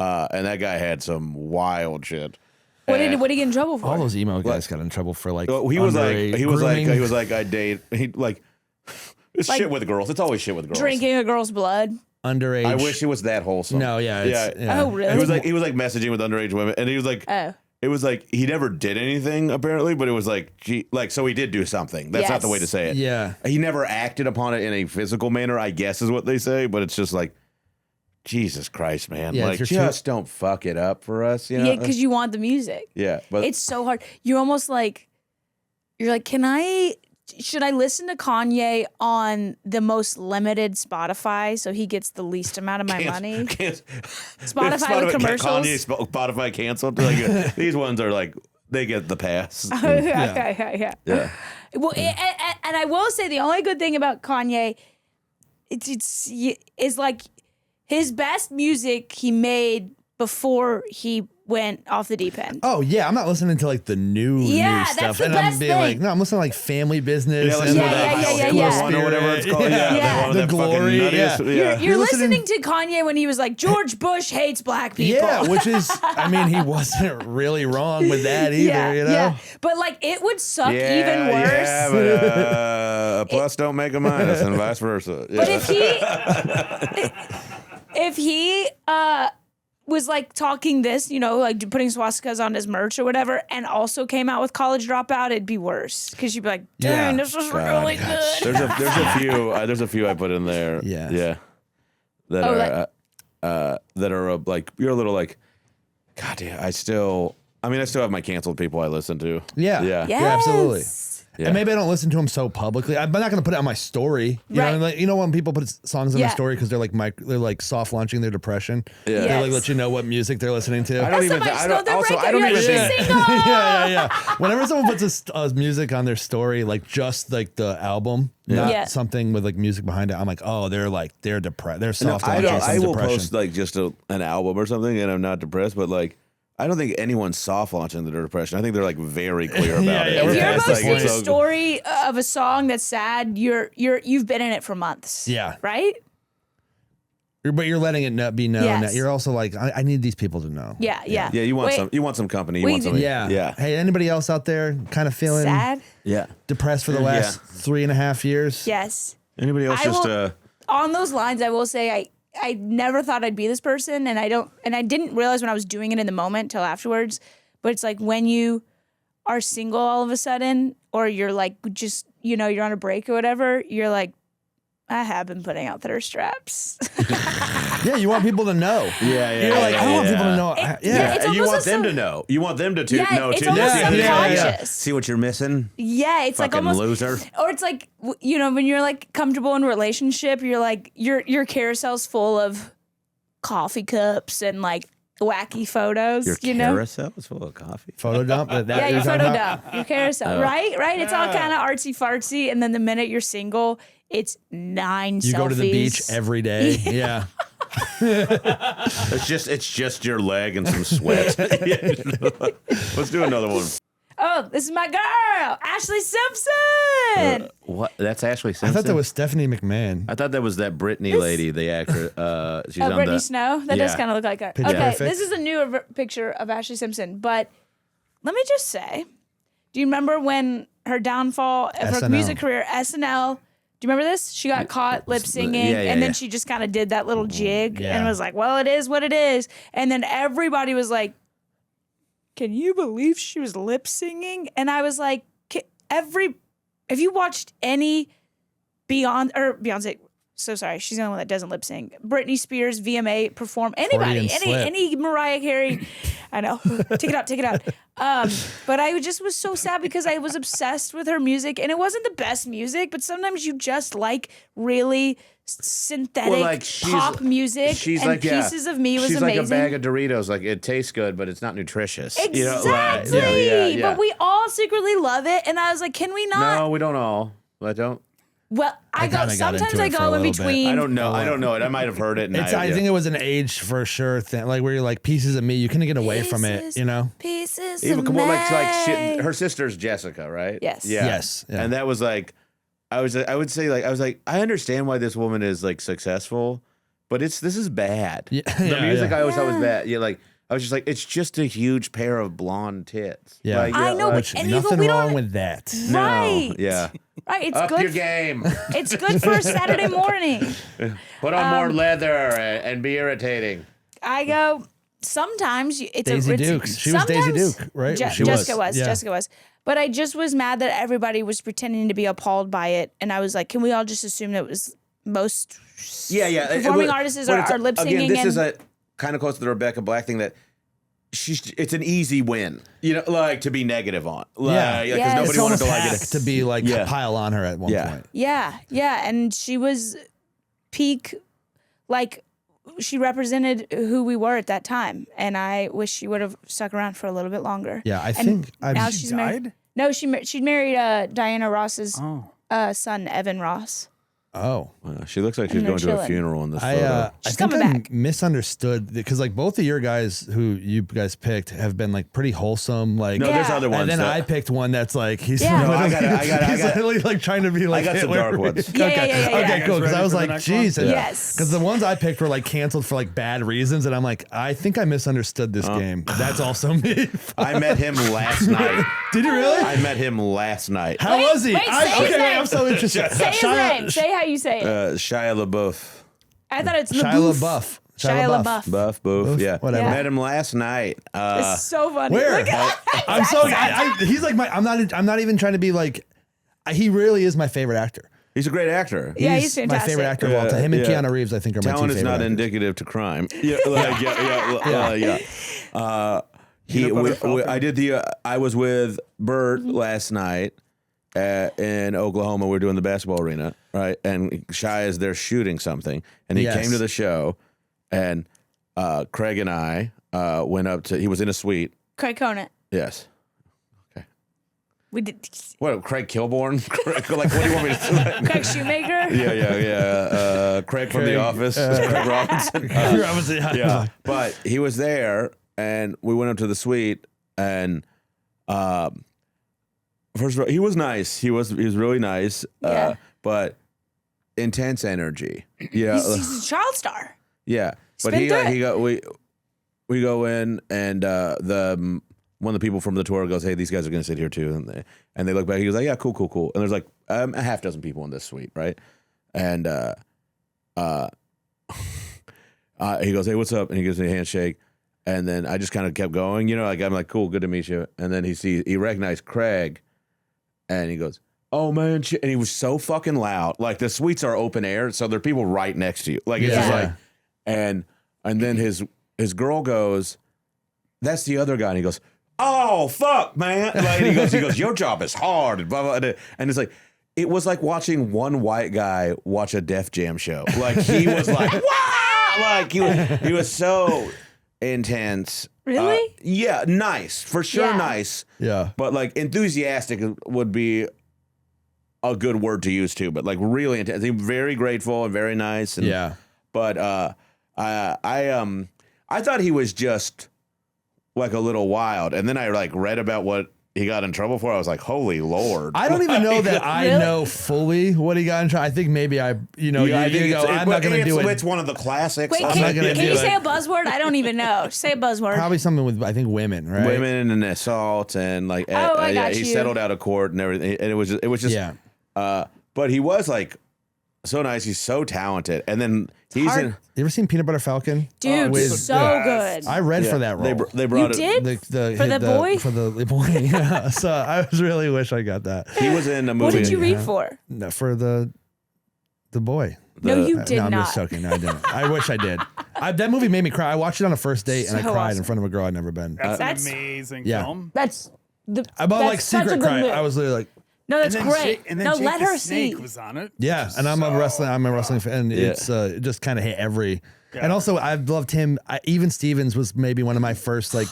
And that guy had some wild shit. What did he get in trouble for? All those emo guys got in trouble for like. Well, he was grooming. like, I date. He like, it's Like, shit with girls. It's always shit with girls. Drinking a girl's blood. Underage. I wish it was that wholesome. No, yeah. Oh, really? He was like messaging with underage women, and he was like, it was like he never did anything apparently, but it was like, so he did do something. That's not the way to say it. Yeah. He never acted upon it in a physical manner, I guess is what they say, but it's just like, Jesus Christ, man! Yeah, like, just don't fuck it up for us, you know? Yeah, because you want the music. Yeah, but It's so hard. You're almost like, should I listen to Kanye on the most limited Spotify so he gets the least amount of my money? Spotify with commercials? Spotify canceled. Like, these ones are like, they get the pass. Yeah. Well, Mm. and I will say the only good thing about Kanye is like his best music he made before he went off the deep end. Oh yeah, I'm not listening to like the new that's stuff, the and I'm best being thing. like, no, I'm listening to like Family Business. Yeah, and yeah. One or whatever it's called. Yeah, The Glory. Yeah. You're listening to Kanye when he was like, George Bush hates black people. Yeah, which is, I mean, he wasn't really wrong with that either, you know? Yeah, but like it would suck even worse. Yeah, but a plus don't make a minus, and vice versa. Yeah. But if he was like talking this, like putting swastikas on his merch or whatever, and also came out with College Dropout, it'd be worse because you'd be like, dang, this was really good. There's a few I put in there. Yeah. That are like, you're a little like, God damn, I still have my canceled people I listen to. Yeah, absolutely. Yeah. And maybe I don't listen to them so publicly. I'm not going to put it on my story. You know when people put songs on their story because they're like soft launching their depression. Yeah. They like let you know what music they're listening to. I don't even think. Yeah. Whenever someone puts a music on their story, like just like the album, not something with like music behind it, I'm like, oh, they're depressed. They're soft launching I will depression. post like just an album or something, and I'm not depressed, but like, I don't think anyone's soft launching their depression. I think they're like very clear about it. If you're It's posting like, a story of a song that's sad, you've been in it for months. Yeah. Right? But you're letting it be known. Yes. That you're also like, I need these people to know. Yeah. Yeah, you want some company. You want something. Yeah. Hey, anybody else out there kind of feeling sad? Yeah. Depressed for the last 3.5 years? Yes. Anybody else on those lines, I will say I never thought I'd be this person, and I didn't realize when I was doing it in the moment till afterwards. But it's like when you are single all of a sudden, or you're like just you're on a break or whatever, you're like, I have been putting out thirst straps. Yeah, you want people to know. You're like, I want people to know. You want them to know. You want them to know it's too. almost subconscious. See what you're missing? Yeah, it's Fucking like almost loser. Or it's like when you're like comfortable in a relationship, you're like your carousel's full of coffee cups and like wacky photos. Your carousel is full of coffee. Photo dump? Your photo dump. Your carousel. Right? It's all kind of artsy fartsy, and then the minute you're single, it's 9 selfies. You go to the beach every day. Yeah. It's just your leg and some sweat. Let's do another one. Oh, this is my girl, Ashley Simpson. What? That's Ashley Simpson? I thought that was Stephanie McMahon. I thought that was that Britney lady, the actress. She's on Brittany Snow? That does kind of look like her. Okay, Perfect. this is a newer picture of Ashley Simpson, but let me just say, do you remember when her downfall of her SNL. music career, SNL, do you remember this? She got caught lip singing, and then she just kind of did that little jig and was like, well, it is what it is. And then everybody was like, can you believe she was lip singing? And I was like, have you watched any Beyonce? So sorry, she's the only one that doesn't lip sync. Britney Spears, VMA perform, anybody, any Mariah Carey. I know, take it out. But I just was so sad because I was obsessed with her music, and it wasn't the best music, but sometimes you just like really synthetic pop music. She's and like Pieces of Me was she's amazing. like a bag of Doritos. Like, it tastes good, but it's not nutritious. Exactly. But we all secretly love it, and I was like, can we not? No, we don't all. I don't. Well, sometimes I into it for go a in little between. I don't know it. I might have heard it. And I think it was an age for sure thing, like where you're like Pieces of Me. You couldn't get away from it, you know. Pieces even of Me. her sister's Jessica, right? Yes. Yeah. Yes. Yeah. And that was like, I would say I understand why this woman is like successful, but this is bad. Yeah, The yeah, music yeah. I always thought was bad. Yeah, like I was just like, it's just a huge pair of blonde tits. Yeah. Like, I know, like, but and you go, Nothing we wrong don't. with that. no, Right. yeah. Right. It's Up good. your game. It's good for a Saturday morning. Put on more leather and be irritating. I go. Sometimes it's Daisy a Duke. She was Daisy sometimes- Duke, right? She Jessica was. Yeah. Jessica was. But I just was mad that everybody was pretending to be appalled by it, and I was like, can we all just assume that it was most Yeah. performing artists are lip syncing? Again, this and is a kind of close to the Rebecca Black thing that it's an easy win, like to be negative on. Like, Yeah. because Yes. nobody It's wanted almost to like hack it. to be like Yeah. pile on her at one Yeah. point. yeah, and she was peak, like she represented who we were at that time, and I wish she would have stuck around for a little bit longer. Yeah, I And think now I've, she's died? married. No, she married Diana Ross's Oh. son, Evan Ross. oh. She looks like she's And they're going to a chilling. funeral in this I photo. She's think coming I back. misunderstood because like both of your guys who you guys picked have been like pretty wholesome. Like No, there's Yeah. other ones. and then that- I picked one that's like he's Yeah. No, I got- he's literally like trying to be like got some Hitler. dark ones. Yeah, okay, yeah, yeah, yeah. okay, You cool. guys Because I ready was for the like, next one? geez, Yes. Because the ones I picked were like canceled for like bad reasons, and I'm like, I think I misunderstood this game. That's also me. I met him last night. Did you really? I met him last night. How was he? wait, say his Okay, name. I'm so interested. Say his name. Say how you say it. Shia LaBeouf. I thought it's Shia LaBeouf. LaBeouf. Shia LaBeouf. Buff, boof, yeah. whatever. Met him last night. It's so funny. Where? Look at- I'm so. He's like my. I'm not even trying to be like. He really is my favorite actor. He's a great actor. Yeah, he's my fantastic. favorite actor of all time. Him and Yeah. Keanu Reeves, I think, are my two Talent favorite is not actors. indicative to crime. Yeah, like, yeah. I did the. I was with Bert last night in Oklahoma. We were doing the basketball arena, right? And Shia is there shooting something, and he Yes. came to the show, and Craig and I went up to. He was in a suite. Craig Conant. Yes. We did. What? Craig Kilborn? Craig, like, what do you want me to say? Craig Shoemaker. Yeah. Craig from The Office. Craig Robinson. Yeah, but he was there, and we went up to the suite, and first of all, he was nice. He was really nice. Yeah. But intense energy. Yeah, He's a child star. yeah. But been through we go in, and the one of the people from the tour goes, "Hey, these guys are going to sit here too," and they look back. He goes, like, "Yeah, cool." And there's like a half dozen people in this suite, right? And he goes, "Hey, what's up?" And he gives me a handshake, and then I just kind of kept going, like I'm like, "Cool, good to meet you." And then he recognized Craig, and he goes, "Oh man," and he was so fucking loud. Like the suites are open air, so there are people right next to you. Like it's just Yeah. like, and then his girl goes, "That's the other guy," and he goes, "Oh fuck, man!" Like he goes, "Your job is hard," and blah blah. And it's like, it was like watching one white guy watch a Def Jam show. Like he was like, "Wow!" Like he was so intense. Really? Yeah, nice for sure, Yeah. nice. Yeah. But like enthusiastic would be a good word to use too. But like really intense. He's very grateful and very nice. And, Yeah. But I thought he was just like a little wild, and then I like read about what he got in trouble for. I was like, holy Lord! I don't even know that I Really? know fully what he got in trouble. I think maybe I Yeah, go, I think I'm not going to do it. It's one of the classics. Wait, I'm can, not gonna can do you it. say a buzzword? I don't even know. Say a buzzword. Probably something with, I think, women, right? Women and assault and like I got he you. settled out of court and everything, and it was just Yeah. but he was like so nice. He's so talented, and then he's hard. in. You ever seen Peanut Butter Falcon? Dude, With- so yeah. good. I read Yeah, for that role. They brought You it. did? The For the boy? For the boy. Yeah. So I was really wish I got that. He was in a movie. What did you read for? No, for the boy. No, you No, did I'm not. just joking. No, I didn't. I wish I did. That movie made me cry. I watched it on a first date and I So cried in awesome. front of a girl I'd never been. That's That's- an amazing yeah. film. That's the. About that's like such a secret good cry. movie. I was literally like, No, that's And then great. Jake, and then No, Jake let the her Snake see. was on it. yeah, and I'm a wrestling fan. And Yeah. it's it just kind of hit every. Yeah. And also, I've loved him. Even Stevens was maybe one of my first like.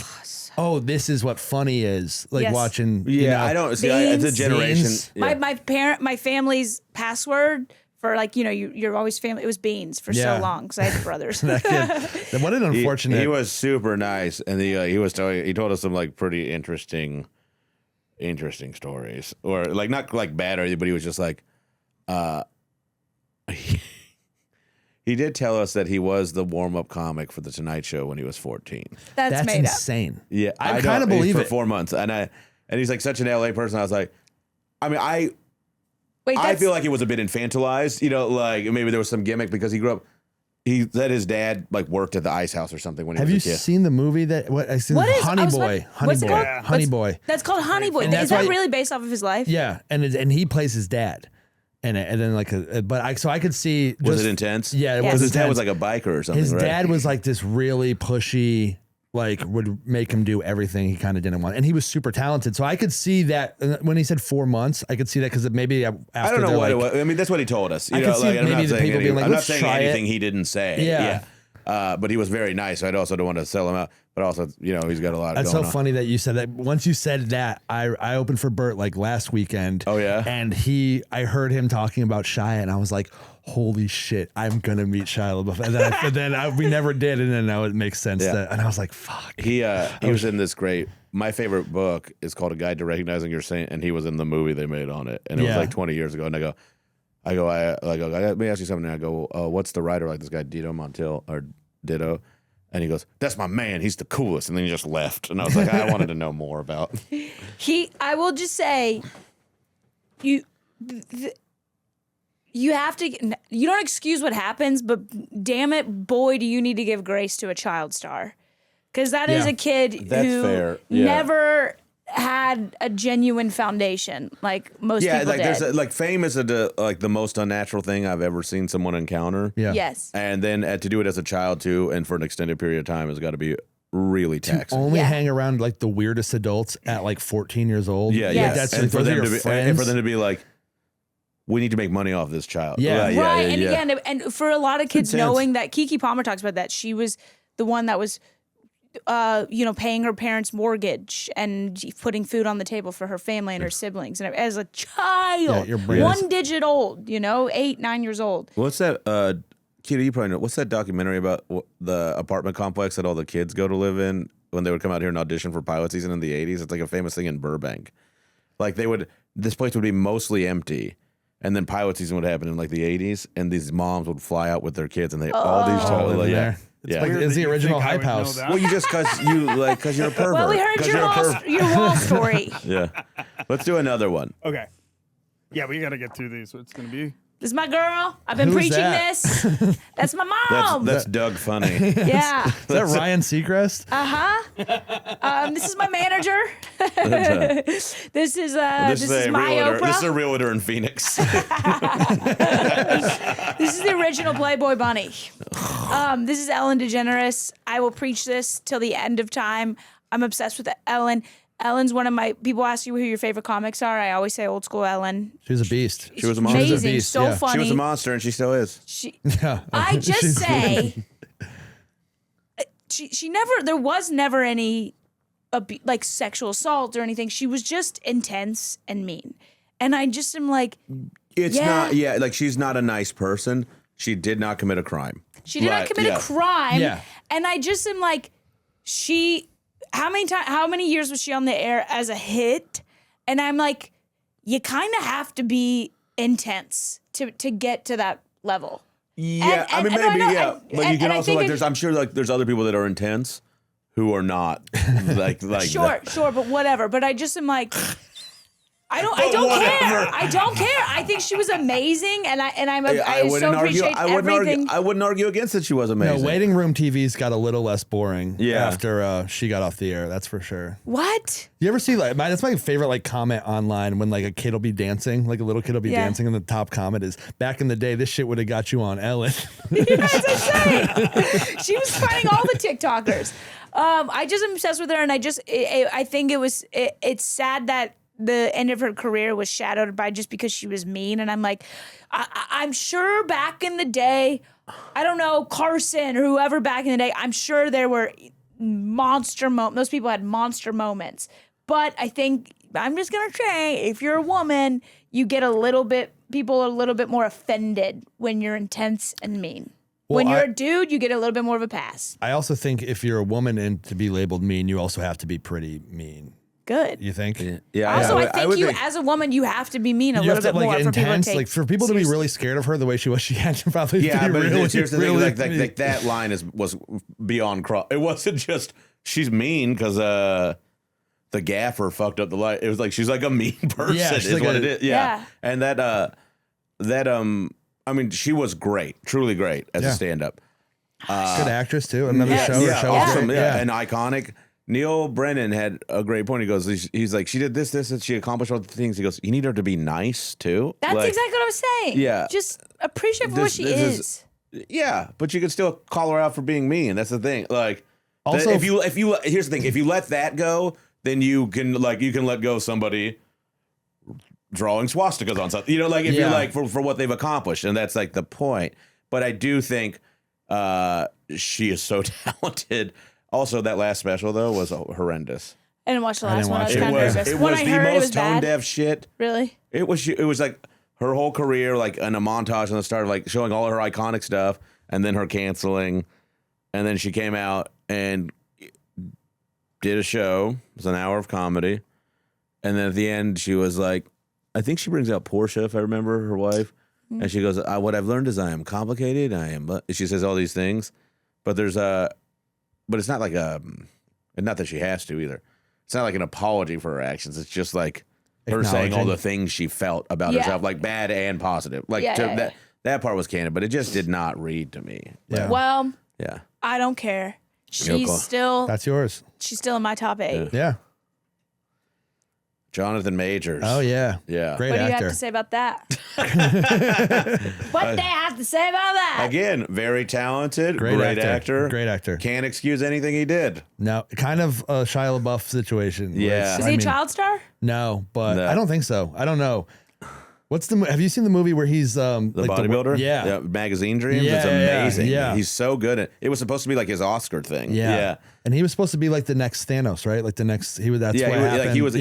Oh, this is what funny is. Like Yes. watching. Yeah, you know, I don't see. It's a Beans. generation. Beans. Yeah. My family's password for like you're always family. It was Beans for Yeah. so long because I had brothers. That kid. What an unfortunate. He was super nice, and he told us some like pretty interesting stories, or like not like bad or anything, but he was just like, He did tell us that he was the warm-up comic for the Tonight Show when he was 14. That's made insane. Yeah, I kind of believe for it. 4 months, and he's like such an LA person. I was like, I mean, I Wait, feel like it was a bit infantilized, you know, like maybe there was some gimmick because he grew up. He said his dad like worked at the Ice House or something when he Have was you a kid. seen the movie that I seen What is Honey I was Boy? about- Honey what's it Boy. called? Honey Boy. That's called Honey Boy. And Is that's that why- really based off of his life? Yeah, and he plays his dad, and then like so I could see. Was just- it intense? Yeah, it Yes. was His dad intense. was like a biker or something. His right? dad was like this really pushy, like would make him do everything he kind of didn't want, and he was super talented. So I could see that when he said 4 months, I could see that because maybe after I don't know they're what like, it was. I mean, that's what he told us. You I know, could see like, I'm maybe not the saying people being like, I'm not "Let's saying try it." anything he didn't say. Yeah. But he was very nice. I also don't want to sell him out. But also, you know, he's got a lot That's going so on. funny that you said that. Once you said that, I opened for Bert like last weekend. Oh, yeah? And I heard him talking about Shia, and I was like, holy shit, I'm gonna meet Shia LaBeouf. And then we never did, and then now it makes sense. Yeah. And I was like, fuck. He was in this great. My favorite book is called A Guide to Recognizing Your Saint, and he was in the movie they made on it, and it was Yeah. like 20 years ago. And I go, let me ask you something. And I go, what's the writer like? This guy Ditto. And he goes, that's my man. He's the coolest. And then he just left. And I was like, I wanted to know more about. I will just say, you have to. You don't excuse what happens, but damn it, boy, do you need to give grace to a child star, because that is Yeah. a kid That's who fair. Yeah. never had a genuine foundation like most Yeah, people like did. there's like fame is like the most unnatural thing I've ever seen someone encounter. Yeah. Yes. And then to do it as a child too, and for an extended period of time, has got to be really taxing. Only Yeah. hang around like the weirdest adults at like 14 years old. Yeah, Yes. yeah. That's And for those are them your to be, friends. and for them to be like, we need to make money off this child. Yeah. Right. And again, and for a lot of kids intense. knowing that Keke Palmer talks about that, she was the one that was, paying her parents' mortgage and putting food on the table for her family and her siblings. And as a child, your brain is- 1 digit old, 8, 9 years old. What's that? Keida, you probably know. What's that documentary about the apartment complex that all the kids go to live in when they would come out here and audition for pilot season in the 80s? It's like a famous thing in Burbank. Like this place would be mostly empty. And then pilot season would happen in like the 80s, and these moms would fly out with their kids, and all these children live like, there. Yeah. Like, Weird it's that the you original think I Hype would know House. that. Well, you just because you're a pervert. Well, we heard 'Cause your you're a wall story. Yeah. Let's do another one. Okay. Yeah, we got to get through these. So it's going to be. This is my girl. I've been Who's preaching that? this. That's my mom. That's Doug Funny. Yeah. Is that Ryan Seacrest? This is my manager. This is my realtor. Oprah. This is a realtor in Phoenix. This is the original Playboy Bunny. This is Ellen DeGeneres. I will preach this till the end of time. I'm obsessed with Ellen. Ellen's one of my. People ask you who your favorite comics are. I always say old school Ellen. She was a beast. She was a monster. Amazing, beast, so yeah. funny. She was a monster, and she still is. Yeah. I just say, she never. There was never any, like sexual assault or anything. She was just intense and mean, and I just am like, It's Yeah. not. Yeah, like she's not a nice person. She did not commit a crime. she did not Right, commit yeah. a crime, Yeah. and I just am like, she. How many years was she on the air as a hit? And I'm like, you kind of have to be intense to get to that level. Yeah, And- I mean and- maybe no, yeah, and- but you and can I also think like it- there's I'm sure like there's other people that are intense who are not like Sure, but whatever. But I just am like, I don't care. whatever. I don't care. I think she was amazing, and I wouldn't so argue. appreciate I wouldn't everything. argue. I wouldn't argue against that she was No, amazing. waiting room TV's got a little less boring Yeah. after she got off the air. That's for sure. What? You ever see that's my favorite like comment online when like a kid will be dancing, like a little kid will be Yeah. dancing, and the top comment is, "Back in the day, this shit would have got you on Ellen." That's insane. She was fighting all the TikTokers. I just am obsessed with her, and I think it's sad that the end of her career was shadowed by just because she was mean. And I'm like, I'm sure back in the day, I don't know, Carson or whoever back in the day, I'm sure there were monster moments. Those people had monster moments. But I think, I'm just going to say, if you're a woman, you get people are a little bit more offended when you're intense and mean. When Well, you're a dude, you get a little bit more of a pass. I also think if you're a woman and to be labeled mean, you also have to be pretty mean. good. You think? Yeah. Also, I I would think as a woman, you have to be mean a You little have to bit more for people to intense, take. like for people to be seriously. really scared of her the way she was. She had to probably Yeah, be but really, here's the really, thing: like that line was beyond cross. It wasn't just she's mean because the gaffer fucked up the light. It was like she's like a mean person. Yeah, she's is like what a- it is. Yeah, and I mean, she was great, truly great as a stand-up. good actress too. Another Yes. show. Her Yeah, show was awesome. great. Yeah, and iconic. Neil Brennan had a great point. He goes, he's like, she did this, and she accomplished all the things. He goes, you need her to be nice too. That's Like, exactly what I was saying. Yeah. Just appreciate for what she is. Yeah, but you can still call her out for being mean. That's the thing. Like, Also, if you here's the thing: if you let that go, then you can let go of somebody drawing swastikas on something. You know, like if you're like for what they've accomplished, and that's like the point. But I do think she is so talented. Also, that last special though was horrendous. I didn't watch the last didn't one. I watch was it. kind of nervous. It When was I the heard it was most tone bad. deaf shit. Really? It was like her whole career, like in a montage on the start, like showing all her iconic stuff, and then her canceling, and then she came out and did a show. It was an hour of comedy, and then at the end, she was like, I think she brings out Portia, if I remember, her wife, and she goes, "What I've learned is I am complicated. She says all these things, but but it's not like and not that she has to either. It's not like an apology for her actions. It's just like her saying all the things she felt about herself, like bad and positive. Like that part was canon, but it just did not read to me. Yeah. Well, Yeah. I don't care. Yoko. That's yours. She's still in my top 8. Yeah. Jonathan Majors. Oh yeah. Yeah. Great What do you actor. have to say about that? What they have to say about that? Again, very talented, Great actor. Great actor. Can't excuse anything he did. No, kind of a Shia LaBeouf situation. where Yeah. it's- Is I he a mean, child star? No, but No. I don't think so. I don't know. What's have you seen the movie where he's The bodybuilder? yeah. Magazine Dreams? Yeah, it's yeah, amazing. yeah. He's so good at it. Was supposed to be like his Oscar thing. Yeah. And he was supposed to be like the next Thanos, right? Like the next that's what happened. He was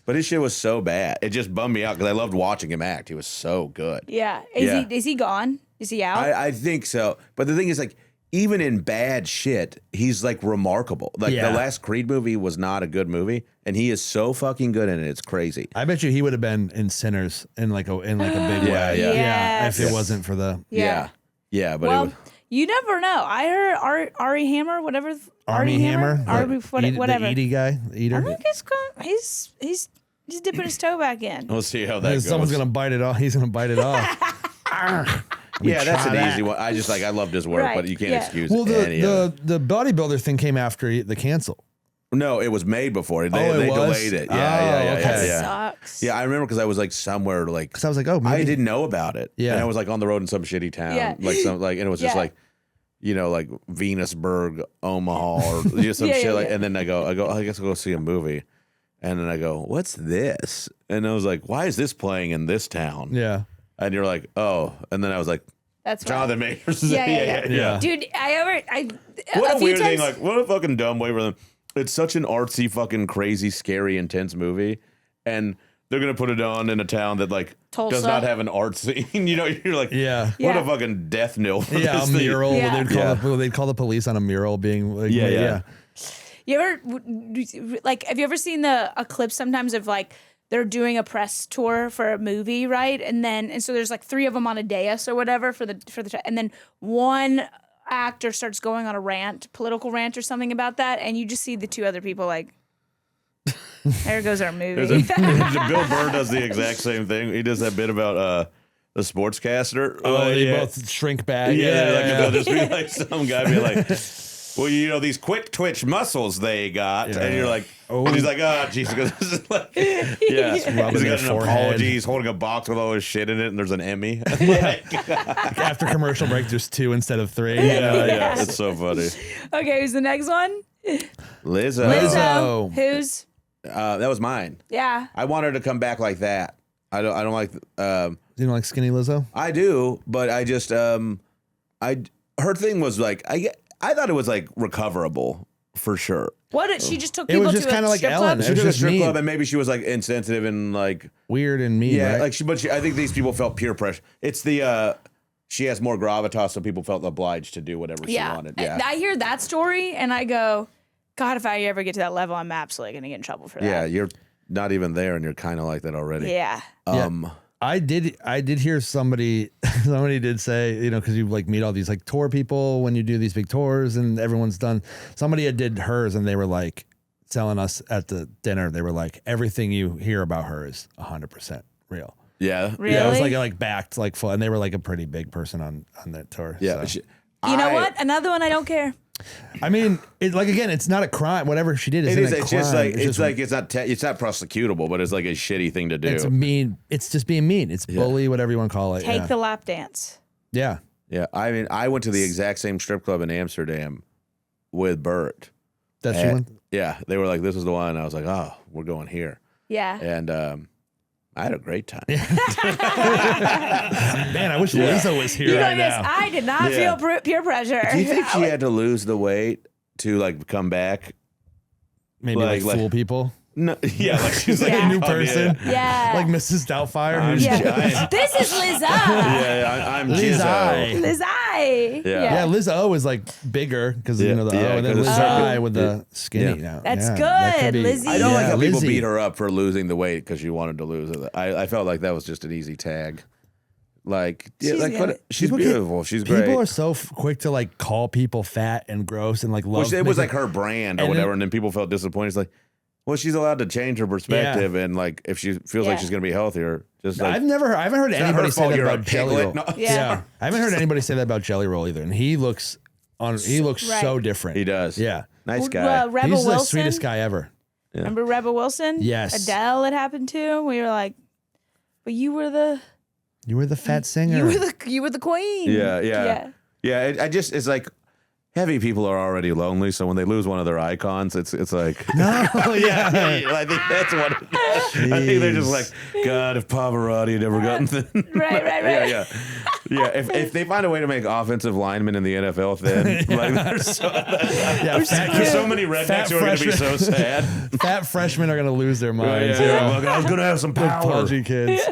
but his shit was so bad. It just bummed me out because I loved watching him act. He was so good. Yeah. Yeah. Is he gone? Is he out? I think so. But the thing is, like, even in bad shit, he's like remarkable. Like Yeah. the last Creed movie was not a good movie, and he is so fucking good in it. It's crazy. I bet you he would have been in Sinners in like a big Yeah, way. yeah. Yeah. If Yes. it wasn't for the Yeah. Yeah, but well, it was, you never know. I heard Ari Hammer, whatever. Army Hammer, whatever. the Edie guy, the eater. I think he's dipping his toe back in. we'll see how that goes. Someone's gonna bite it off. He's gonna bite it off. Yeah, that's try an that. easy one. I loved his work, Right, but you can't yeah. excuse Well, any of it. the bodybuilder thing came after the cancel. No, it was made before. They it was? delayed it. Yeah, Oh, yeah. okay. Yeah. Sucks. Yeah, I remember because I was like somewhere like Because I was like, oh, maybe. I didn't know about it. Yeah. And I was like on the road in some shitty town. Yeah. And it was just Yeah. like, like Venusburg, Omaha, or just some Yeah, shit yeah, like yeah. and then I guess I'll go see a movie. And then I go, what's this? And I was like, why is this playing in this town? Yeah. And you're like, oh. And then I was like, That's right. Jonathan Majors. Yeah. Dude, What a a few weird thing. times- Like, what a fucking dumb way for them. It's such an artsy, fucking crazy, scary, intense movie. And they're going to put it on in a town that, like, Tulsa. does not have an art scene. You're like, Yeah. what Yeah. a fucking death knell for Yeah, this a thing. mural. Yeah. They'd call the police on a mural being like, Yeah. You ever like? Have you ever seen a clip sometimes of like they're doing a press tour for a movie, right? And so there's like 3 of them on a dais or whatever for the and then one actor starts going on a political rant or something about that, and you just see the 2 other people like, there goes our movie. Bill Burr does the exact same thing. He does that bit about the sportscaster. Oh, they both shrink back. They'll just be like some guy be like, well, these quick twitch muscles they got, and you're like, and he's like, oh, Jesus, this is like, he's Rubbing their got an forehead. apology. He's holding a box with all his shit in it, and there's an Emmy. After commercial break, there's 2 instead of 3. Yeah, it's so funny. Okay, who's the next one? Lizzo. Lizzo. Who's? That was mine. Yeah. I want her to come back like that. I don't like. You don't like skinny Lizzo? I do, but I just her thing was like I thought it was like recoverable for sure. What did she just took It people was just to kinda a like strip Ellen. club? She It was took a just strip mean. club, and maybe she was like insensitive and like Weird and mean, right? like I think these people felt peer pressure. It's the she has more gravitas, so people felt obliged to do whatever she wanted. Yeah, I hear that story and I go, God, if I ever get to that level, I'm absolutely gonna get in trouble for that. Yeah, you're not even there, and you're kind of like that already. Yeah. I did hear somebody did say, you know, because you like meet all these like tour people when you do these big tours and everyone's done. Somebody had did hers and they were like telling us at the dinner, they were like, everything you hear about her is 100% real. Yeah. Really? Yeah, it was like backed like full, and they were like a pretty big person on that tour. Yeah. so. You know what? Another one I don't care. I mean, again, it's not a crime. Whatever she did isn't a crime. It's just like it's not prosecutable, but it's like a shitty thing to do. It's mean. It's just being mean. It's bully, whatever you want to call it. Take the lap dance. Yeah. Yeah. I mean, I went to the exact same strip club in Amsterdam with Bert. That's the one. Yeah, they were like, "This is the one." And I was like, "Oh, we're going here." Yeah. And I had a great time. Man, I wish Lizo was here You know right this. now. I did not feel peer pressure. Do you think she had to lose the weight to like come back? Maybe like fool people. No, yeah, like she's like a new person. Yeah. Like Mrs. Doubtfire. This is Lizo. I'm Lizzo. Lizzo. Yeah. Yeah, Lizo is like bigger because you know the O, and then Lizzo with the skinny now. That's good, that could be- Lizzie. I don't like how people Lizzie. beat her up for losing the weight because she wanted to lose it. I felt like that was just an easy tag. Like, she's beautiful. She's great. People are so quick to like call people fat and gross and like love. It was like her brand or and whatever, and then people felt disappointed. It's like, well, she's allowed to change her perspective, and like if she feels like she's going to be healthier, just like I haven't heard anybody say that about Jelly Roll. No. Yeah, I haven't heard anybody say that about Jelly Roll either, and he looks so different. He does. Yeah, nice guy. Rebel he's Wilson. the sweetest guy ever. Yeah. Remember Rebel Wilson? Yes. Adele it happened to. We were like, but you were the fat singer. You were the queen. Yeah. It's like heavy people are already lonely, so when they lose one of their icons, it's like No, yeah. I think that's what it is. I think they're just like, God, if Pavarotti had ever gotten thin. Right. Yeah. If they find a way to make offensive linemen in the NFL thin, like there's so many rednecks who are going to be so sad. Fat freshmen are going to lose their minds. Look, I was going to have some power. Pudgy kids.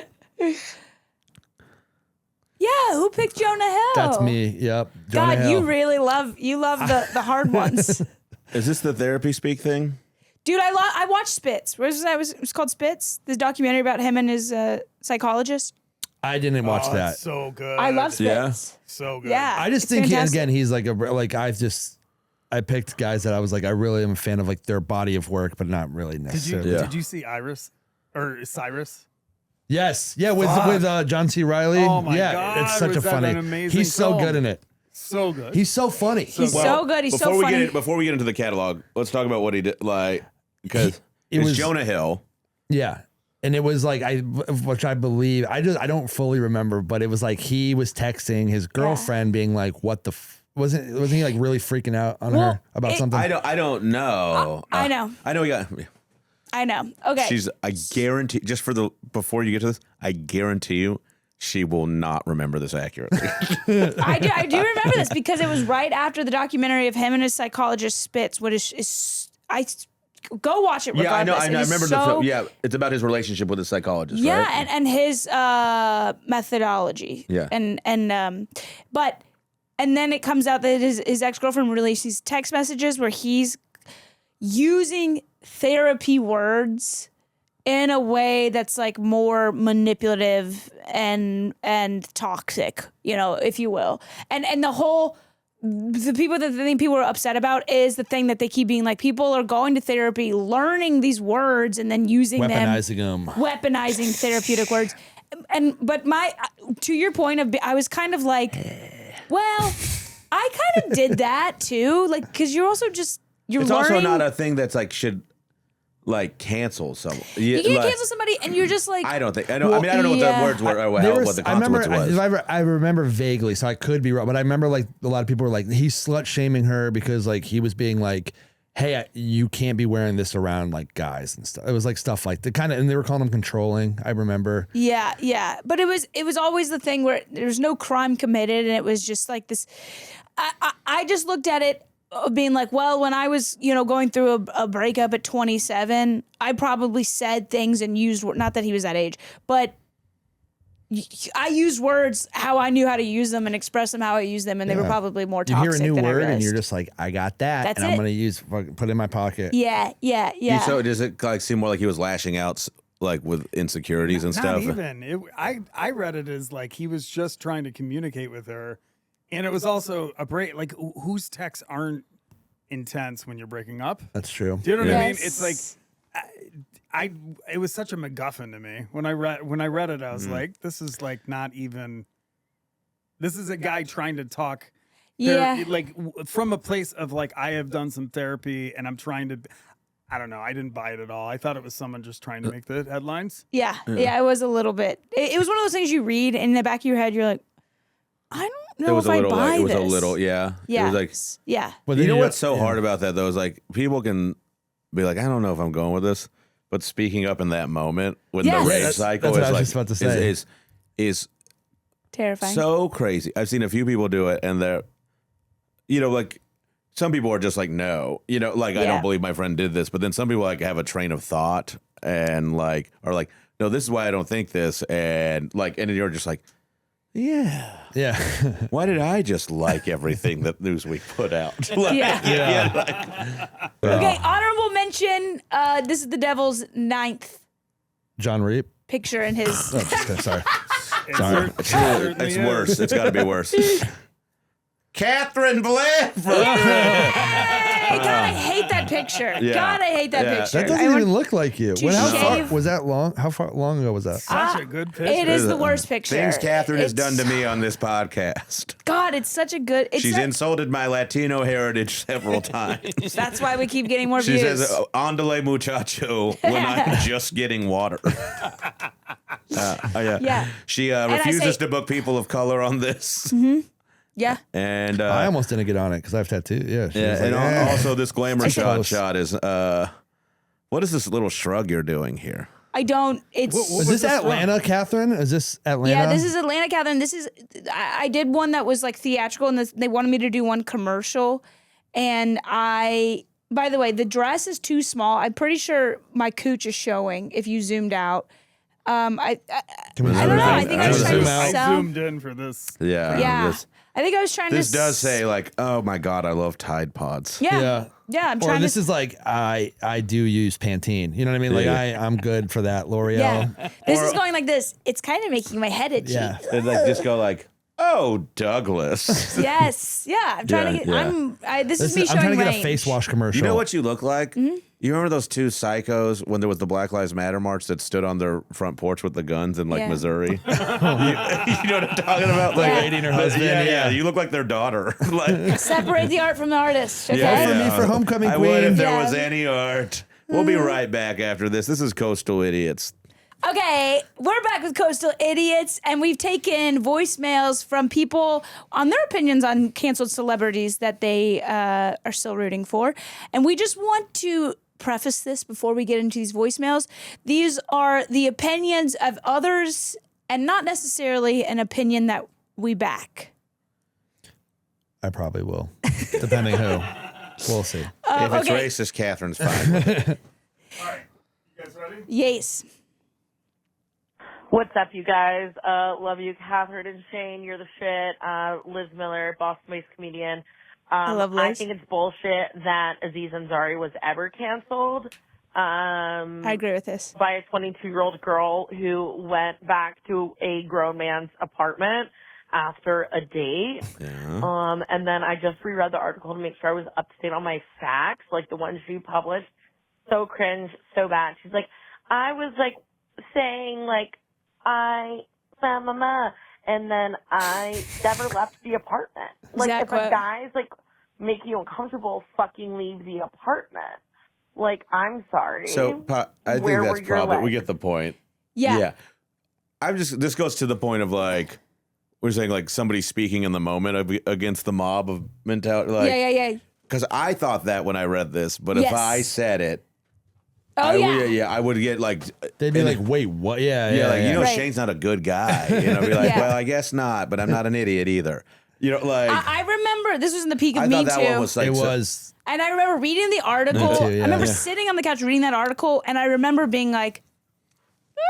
Yeah, who picked Jonah Hill? That's me. Yep. Jonah God, Hill. you really love the hard ones. Is this the therapy speak thing? Dude, I watched Spitz. What was that? It was called Spitz. This documentary about him and his psychologist. I didn't watch that. It's so good. I love Spitz. So good. Yeah. I just it's think fantastic. he's like I picked guys that I was like I really am a fan of like their body of work, but not really necessarily. Did you see Iris or Cyrus? Yes, yeah, with John C. Reilly. Oh my yeah, God, it's such was a that funny. an amazing He's so film? good in it. So good. He's so funny. He's so good. He's so funny. Before we get into the catalog, let's talk about what he did. Like, because it was Jonah Hill. Yeah. And it was like which I believe I don't fully remember, but it was like he was texting his girlfriend, being like, "What the wasn't he like really freaking out on her about something?" I don't know. I know. I know. I know. Okay. I guarantee. Just before you get to this, I guarantee you, she will not remember this accurately. I do remember this because it was right after the documentary of him and his psychologist Spitz. Go watch it. Regardless. I know. I remember the film. Yeah, it's about his relationship with his psychologist. Yeah, right? and his methodology. Yeah, and then it comes out that his ex-girlfriend released these text messages where he's using therapy words in a way that's like more manipulative and toxic, if you will. And the people that they think people are upset about is the thing that they keep being like, people are going to therapy, learning these words and then using weaponizing therapeutic words. But to your point I was kind of like, well, I kind of did that too. Like, cause you're also just, it's learning. Also not a thing that's like, should like cancel someone. You can't cancel somebody and you're just like, I don't know what the words were or what the consequence was. I remember vaguely, so I could be wrong, but I remember like a lot of people were like, he's slut shaming her because like he was being like, hey, you can't be wearing this around like guys and stuff. It was like stuff like the kind of, and they were calling him controlling. I remember. Yeah. But it was always the thing where there was no crime committed and it was just like this. I just looked at it being like, well, when I was, going through a breakup at 27, I probably said things and used, not that he was that age, but I used words how I knew how to use them and express them how I used them, and they were probably more You toxic hear a new than I word and realized. you're just like, I got that, That's and I'm it. gonna put it in my pocket. Yeah. So does it like seem more like he was lashing out like with insecurities and Not stuff? even. I read it as like he was just trying to communicate with her, and it was also a break. Like whose texts aren't intense when you're breaking up? That's true. Do you know what I mean? Yes. It's like it was such a MacGuffin to me when I read it. I was like, this is like not even. This is a guy trying to talk. Like from a place of like I have done some therapy and I'm trying to. I don't know. I didn't buy it at all. I thought it was someone just trying to make the headlines. Yeah, it was a little bit. It was one of those things you read and in the back of your head, you're like, I don't know if I buy this. It was a little, yeah. Yeah. It was like, yeah. But you know what's so hard about that though is like people can be like, I don't know if I'm going with this, but speaking up in that moment when Yes. the rage That's cycle what is I was like just about to say. is Terrifying. so crazy. I've seen a few people do it, and they're, you know, like some people are just like, no, you know, like I Yeah. don't believe my friend did this, but then some people like have a train of thought and like are like, no, this is why I don't think this, and like, and then you're just like, yeah. Yeah. Why did I just like everything that Newsweek put out? Like, Yeah. Okay, honorable mention. This is the Devil's 9th John Reap. picture in his. Oh, okay, sorry. Sorry. It's worse. It's got to be worse. Katherine Blanford. Hey, God, I hate that picture. Yeah. God, I hate that Yeah. picture. That doesn't I want even look like you. to How far shave. was that long? How far long ago was that? Such a good picture. It is the worst picture. Things Katherine has It's- done to me on this podcast. God, it's such a good. It's She's a- insulted my Latino heritage several times. That's why we keep getting more She views. says, "Andale muchacho," when I'm just getting water. Yeah. She I refuses say- to book people of color on this. Yeah. And I almost didn't get on it because I have tattoos. Yeah. she yeah, was and like, "Eh." also this glamour It's close. shot is what is this little shrug you're doing here? I don't. It's. Is this Atlanta, Catherine? Is this Atlanta? Yeah, this is Atlanta, Katherine. This is. I did one that was like theatrical, and they wanted me to do one commercial. And I, by the way, the dress is too small. I'm pretty sure my cooch is showing if you zoomed out. Can we I zoom don't know. out? I think I was trying to I sell. zoomed in for this. Yeah. Yeah, I think I was trying This to. does say like, oh my God, I love Tide Pods. Yeah. Yeah, I'm Or trying this to. is like I do use Pantene. You know what I mean? Like Yeah. I'm good for that. L'Oreal. Yeah, this is going like this. It's kind of making my head itchy. Yeah. And like just go like, oh Douglas. Yes. Yeah. I'm trying to get. Yeah. This is me I'm showing trying to get range. a face wash commercial. You know what you look like? Mm-hmm. You remember those two psychos when there was the Black Lives Matter march that stood on their front porch with the guns in like Yeah. Missouri? you know what I'm talking about? Like Yeah. Lady and her husband, Yeah, yeah. You look like their daughter. Like, Separate the art from the artist. Okay. Vote for me for homecoming I queen. would if there Yeah. was any art. We'll be right back after this. This is Coastal Idiots. Okay, we're back with Coastal Idiots, and we've taken voicemails from people on their opinions on canceled celebrities that they are still rooting for. And we just want to preface this before we get into these voicemails. These are the opinions of others and not necessarily an opinion that we back. I probably will, depending who. We'll see. If it's okay. racist, Catherine's fine with it. All right, you guys ready? Yes. What's up, you guys? Love you, Katherine and Shane. You're the shit. Liz Miller, Boston-based comedian. I love Liz. I think it's bullshit that Aziz Ansari was ever canceled. I agree with this. By a 22-year-old girl who went back to a grown man's apartment after a date. Yeah. And then I just reread the article to make sure I was up to date on my facts, like the one she published. So cringe, so bad. She's like, I was like saying like, and then I never left the apartment. Like, Exact if quote. a guy's like making you uncomfortable, fucking leave the apartment. Like, I'm sorry. So I think Where were that's your probably, we legs? get the point. Yeah. I'm just, this goes to the point of like, we're saying like somebody speaking in the moment against the mob of mentality. Like, Yeah. Because I thought that when I read this, but if Yes. I said it, Oh, I would get like, They'd be and like, wait, what? Yeah, like, you know, Right. Shane's not a good guy. You know, be like, Yeah. well, I guess not, but I'm not an idiot either. You know, like, I remember this was in the peak of I Me thought that Too. one was like, It was. And I remember reading the article. Me too, yeah. I remember Yeah. sitting on the couch reading that article, and I remember being like,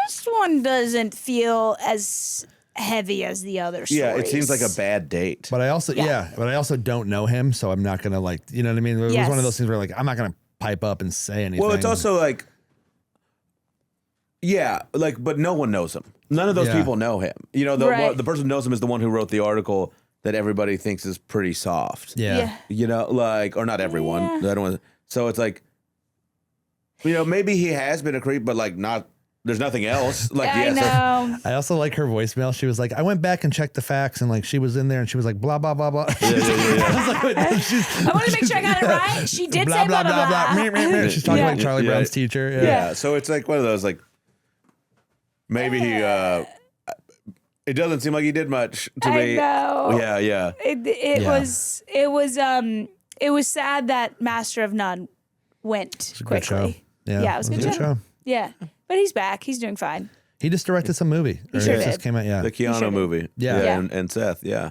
this one doesn't feel as heavy as the other stories. Yeah, it seems like a bad date. But I also but I also don't know him, so I'm not gonna like, you know what I mean? It was one of those things where like I'm not gonna pipe up and say anything. Well, it's also like, but no one knows him. None of those people know him. You know, the person who knows him is the one who wrote the article that everybody thinks is pretty soft. Yeah. You know, like, or not everyone. Yeah. I don't want. So it's like, you know, maybe he has been a creep, but like not. There's nothing else. Like, I know. I also like her voicemail. She was like, I went back and checked the facts, and like she was in there, and she was like, blah blah blah blah. I was like, wait, I want to make sure I got it right. She did say blah blah blah. blah. She's talking like Charlie Brown's teacher. Yeah. So it's like one of those like, maybe he. It doesn't seem like he did much to me. I know. Yeah. It was sad that Master of None went quickly. Good show. Yeah, it was a good show. Yeah, but he's back. He's doing fine. He just directed some movie. He sure just did. came out. Yeah, the Keanu movie. Yeah. And Seth. Yeah,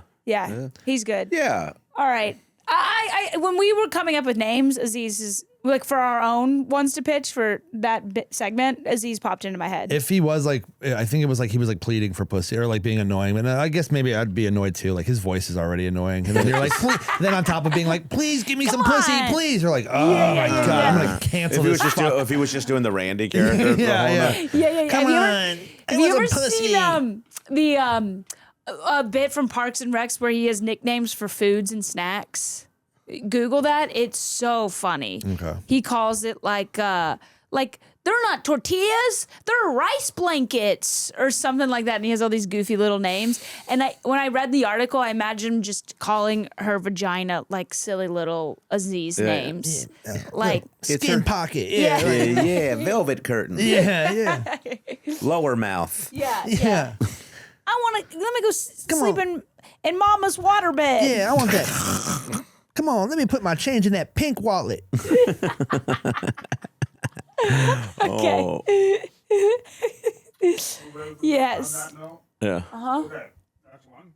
he's good. Yeah. All right. I when we were coming up with names, Aziz is like for our own ones to pitch for that segment. Aziz popped into my head. If he was like, I think it was like he was like pleading for pussy or like being annoying. And I guess maybe I'd be annoyed too. Like his voice is already annoying. And then you're like, then on top of being like, please give me some pussy, please. You're like, oh my God, I'm going to cancel this. If he was just doing the Randy character. Yeah. Come on. Have you ever seen the bit from Parks and Recs where he has nicknames for foods and snacks? Google that. It's so funny. Okay. He calls it like they're not tortillas, they're rice blankets or something like that. And he has all these goofy little names. And when I read the article, I imagined him just calling her vagina like silly little Aziz names. Yeah. Like skin pocket. Yeah. Velvet curtain. Yeah. Lower mouth. Yeah. Let me go sleep in Mama's waterbed. Yeah, I want that. Come on, let me put my change in that pink wallet. Okay. Yes. Yeah. Okay. That's one.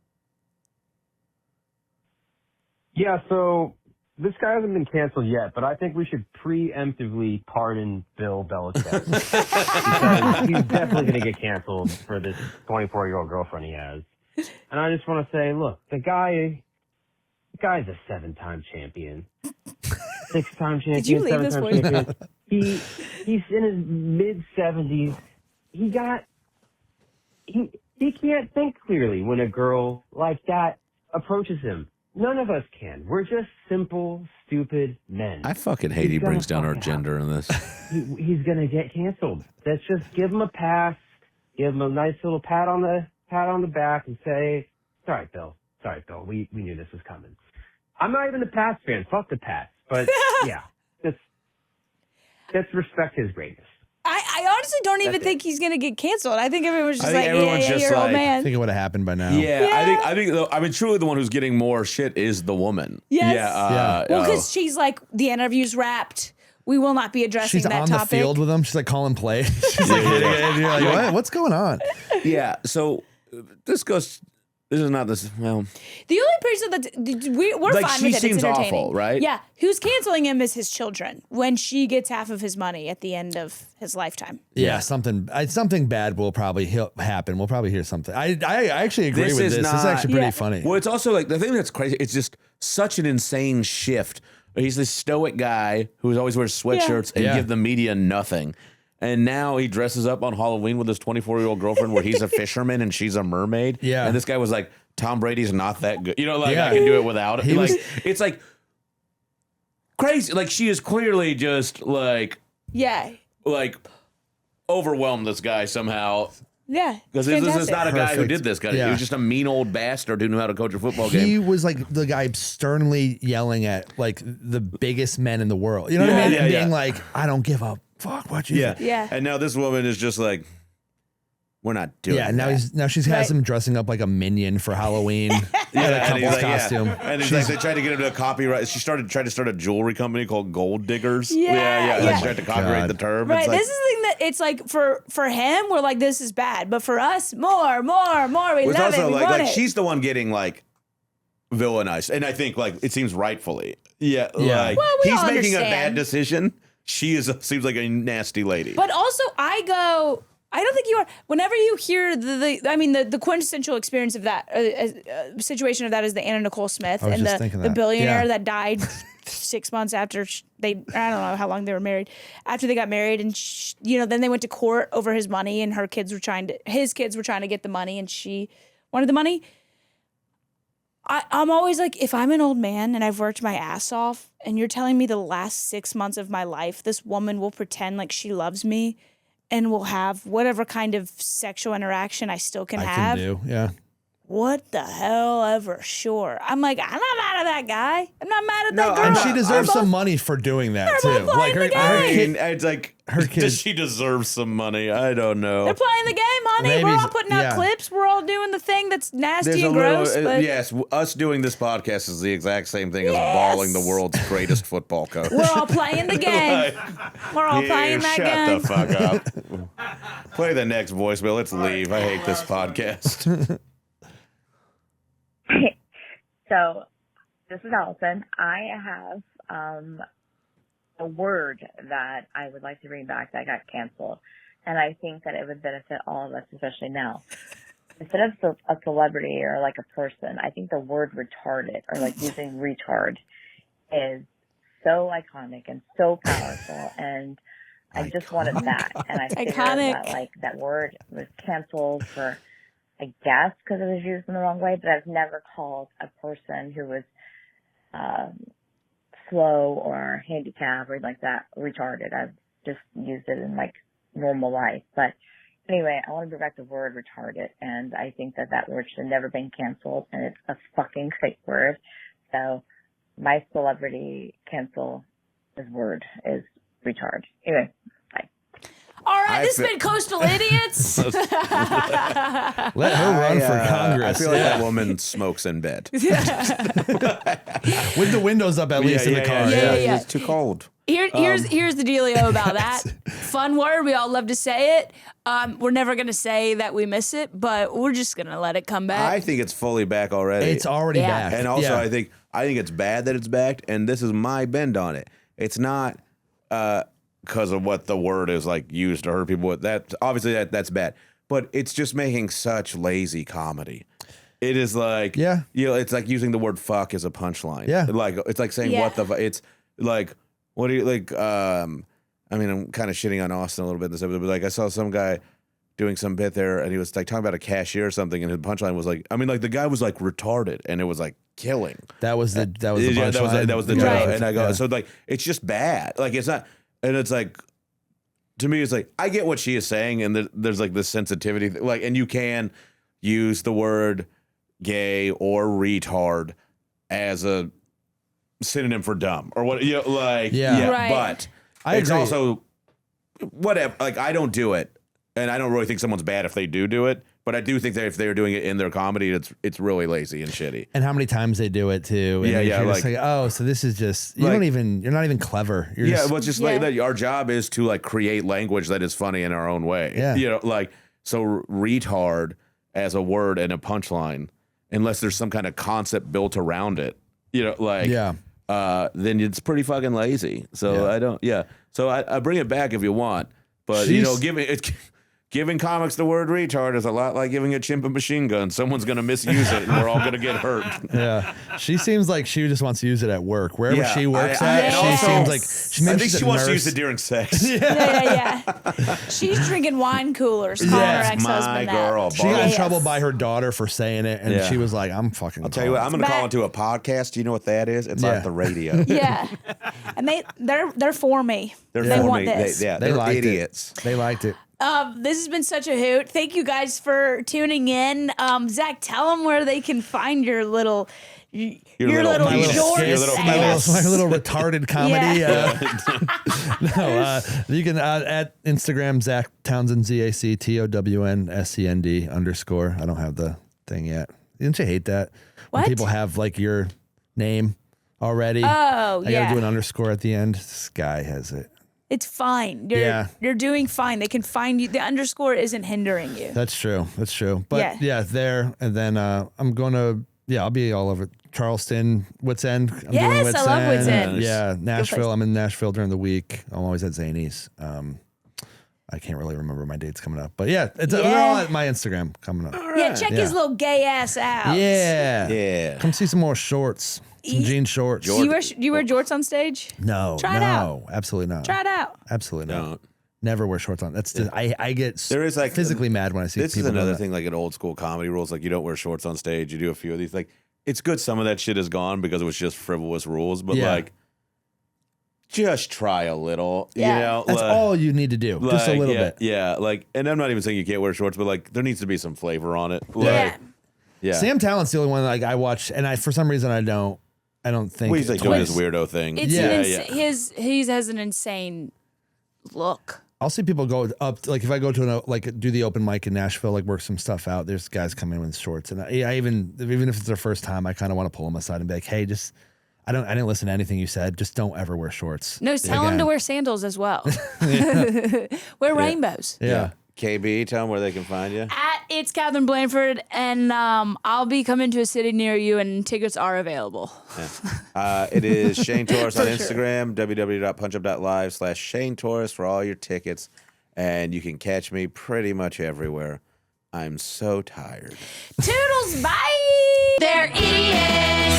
Yeah, so this guy hasn't been canceled yet, but I think we should preemptively pardon Bill Belichick. Because he's definitely going to get canceled for this 24-year-old girlfriend he has. And I just want to say, look, the guy's a 7-time champion. 6-time champion. Did you leave this voice? Champion. He's in his mid-70s. He can't think clearly when a girl like that approaches him. None of us can. We're just simple, stupid men. I fucking hate he brings down our gender in this. He's gonna get canceled. Let's just give him a pass. Give him a nice little pat on the back and say, "Sorry, Bill. We knew this was coming." I'm not even a Pats fan. Fuck the Pats. But yeah, let's respect his greatness. I honestly don't even think he's gonna get canceled. I think everyone's just just you're old man. I think it would have happened by now. Yeah. I think truly the one who's getting more shit is the woman. Yes. Yeah. Well, because she's like, the interview's wrapped. We will not be addressing that topic. She's on the field with him. She's like calling play. She's like, and you're like, what's going on? Yeah. So this is not this. Well, the only person that we're like fine she with it. seems It's entertaining, awful, right? Yeah. Who's canceling him is his children when she gets half of his money at the end of his lifetime. Yeah, something bad will probably happen. We'll probably hear something. I actually agree with this. This is actually pretty funny. Well, it's also like the thing that's crazy. It's just such an insane shift. He's this stoic guy who always wears sweatshirts and give the media nothing. And now he dresses up on Halloween with his 24-year-old girlfriend where he's a fisherman and she's a mermaid. Yeah. And this guy was like, Tom Brady's not that good. You know, like I can do it without it. It's like crazy. Like she is clearly just like overwhelmed this guy somehow. Yeah. Because this is not a guy who did this. He was just a mean old bastard who knew how to coach a football game. He was like the guy sternly yelling at like the biggest men in the world. You know what I mean? Being like, I don't give a fuck what you think. Yeah. And now this woman is just like, we're not doing that. Now she has him dressing up like a minion for Halloween. A couple's costume. And it's like they tried to get him to copyright. She tried to start a jewelry company called Gold Diggers. Yeah. Like she tried to copyright the term. Right. It's like, this is the thing that it's like for him, we're like, this is bad. But for us, more. We love it. We want it. She's the one getting like villainized. And I think like it seems rightfully. Yeah. Like well, he's making a bad decision. She seems like a nasty lady. But also I go, I don't think you are. Whenever you hear the quintessential experience of that situation of that is the Anna Nicole Smith and the billionaire that died 6 months after I don't know how long they were married, after they got married, and then they went to court over his money, and his kids were trying to get the money, and she wanted the money. I'm always like, if I'm an old man and I've worked my ass off, and you're telling me the last 6 months of my life, this woman will pretend like she loves me and will have whatever kind of sexual interaction I still can have. Can do, yeah. What the hell ever? Sure. I'm like, I'm not mad at that guy. I'm not mad at that girl. And she deserves some money for doing that too. Like her kid, it's like her kid. Does she deserve some money? I don't know. They're playing the game, honey. Maybe, we're all putting out clips. We're all doing the thing that's nasty and gross. But yes, us doing this podcast is the exact same thing as balling the world's greatest football coach. We're all playing the game. We're all playing that game. Shut the fuck up. Play the next voicemail. Let's leave. I hate this podcast. So, this is Allison. I have a word that I would like to bring back that got canceled, and I think that it would benefit all of us, especially now. Instead of a celebrity or like a person, I think the word retarded or like using retard is so iconic and so powerful, and I just wanted that. And I figured that like that word was canceled for, I guess, because it was used in the wrong way, but I've never called a person who was slow or handicapped or anything like that retarded. I've just used it in like normal life. But anyway, I want to bring back the word retarded, and I think that word should have never been canceled, and it's a fucking fake word. So my celebrity cancel word is retard. Anyway. All right, this has been Coastal Idiots. Let her run for Congress. I feel like that woman smokes in bed. With the windows up, at least in the car. Yeah. It's too cold. Here's the dealio about that. Fun word. We all love to say it. We're never going to say that we miss it, but we're just going to let it come back. I think it's fully back already. It's already back. And also, I think it's bad that it's backed, and this is my bend on it. It's not because of what the word is like used to hurt people. That obviously that's bad, but it's just making such lazy comedy. It is like, it's like using the word fuck as a punchline. Yeah, like it's like saying what the. It's like, what do you like? I mean, I'm kind of shitting on Austin a little bit in this episode, but like I saw some guy doing some bit there, and he was like talking about a cashier or something, and his punchline was like, I mean, like the guy was like retarded, and it was like killing. That was the punchline. That was the joke. And I go, so like it's just bad. Like it's not. And it's like, to me, it's like, I get what she is saying, and there's like this sensitivity, like, and you can use the word gay or retard as a synonym for dumb or what, right. But it's also whatever. Like, I don't do it, and I don't really think someone's bad if they do it. But I do think that if they're doing it in their comedy, it's really lazy and shitty. And how many times they do it too? And you're like, oh, so this is just you're not even clever. You're just, well, it's just like that. Our job is to like create language that is funny in our own way. Yeah, like so retard as a word and a punchline, unless there's some kind of concept built around it. Then it's pretty fucking lazy. So I don't. Yeah, so I bring it back if you want, but giving comics the word retard is a lot like giving a chimp a machine gun. Someone's going to misuse it, and we're all going to get hurt. Yeah. She seems like she just wants to use it at work. Wherever she works at, she seems like... I think she wants to use it during sex. She's drinking wine coolers, calling her ex-husband my girl. She got in trouble by her daughter for saying it, and she was like, I'm fucking... I'll tell you what, I'm going to call into a podcast. Do you know what that is? It's like the radio. Yeah. And they're for me. They want this. They're idiots. They liked it. This has been such a hoot. Thank you guys for tuning in. Zach, tell them where they can find your little my little retarded comedy. You can at Instagram Zac Townsend ZACTOWNSEND_. I don't have the thing yet. Didn't you hate that? What? When people have like your name already. Oh, I gotta do an underscore at the end. This guy has it. It's fine. You're doing fine. They can find you. The underscore isn't hindering you. That's true. But there. And then I'm going to, I'll be all over Charleston, Wits End. I'm doing Wits I love Wits End. Yeah, Nashville. I'm in Nashville during the week. I'm always at Zany's. I can't really remember my dates coming up. But yeah, they're all at my Instagram coming up. Yeah, check his little gay ass out. Yeah. Yeah. Come see some more shorts. Some jean shorts. Do you wear jorts on stage? No. Try it out. Absolutely not. Try it out. Absolutely not. Never wear shorts on. That's just, I get there is like physically mad when I see this people is another doing that. thing, like in old school comedy rules, like you don't wear shorts on stage. You do a few of these. Like it's good some of that shit is gone because it was just frivolous rules, but like just try a little. Yeah. You know, That's all you need to do. Just a little bit. Yeah, like, and I'm not even saying you can't wear shorts, but like there needs to be some flavor on it. Yeah. Sam Talent's the only one like I watch, and for some reason I don't think he's like doing his weirdo thing. It's he has an insane look. I'll see people go up, like if I go to do the open mic in Nashville, like work some stuff out. There's guys come in with shorts, and I even if it's their first time, I kind of want to pull them aside and be like, hey, just. I didn't listen to anything you said. Just don't ever wear shorts. No, tell them to wear sandals as well. Wear rainbows. Yeah. KB, tell them where they can find you. It's Katherine Blanford, and I'll be coming to a city near you, and tickets are available. Yeah. It is Shane Torres on Instagram, www.punchup.live/Shane Torres for all your tickets. And you can catch me pretty much everywhere. I'm so tired. Toodles, bye! They're idiots!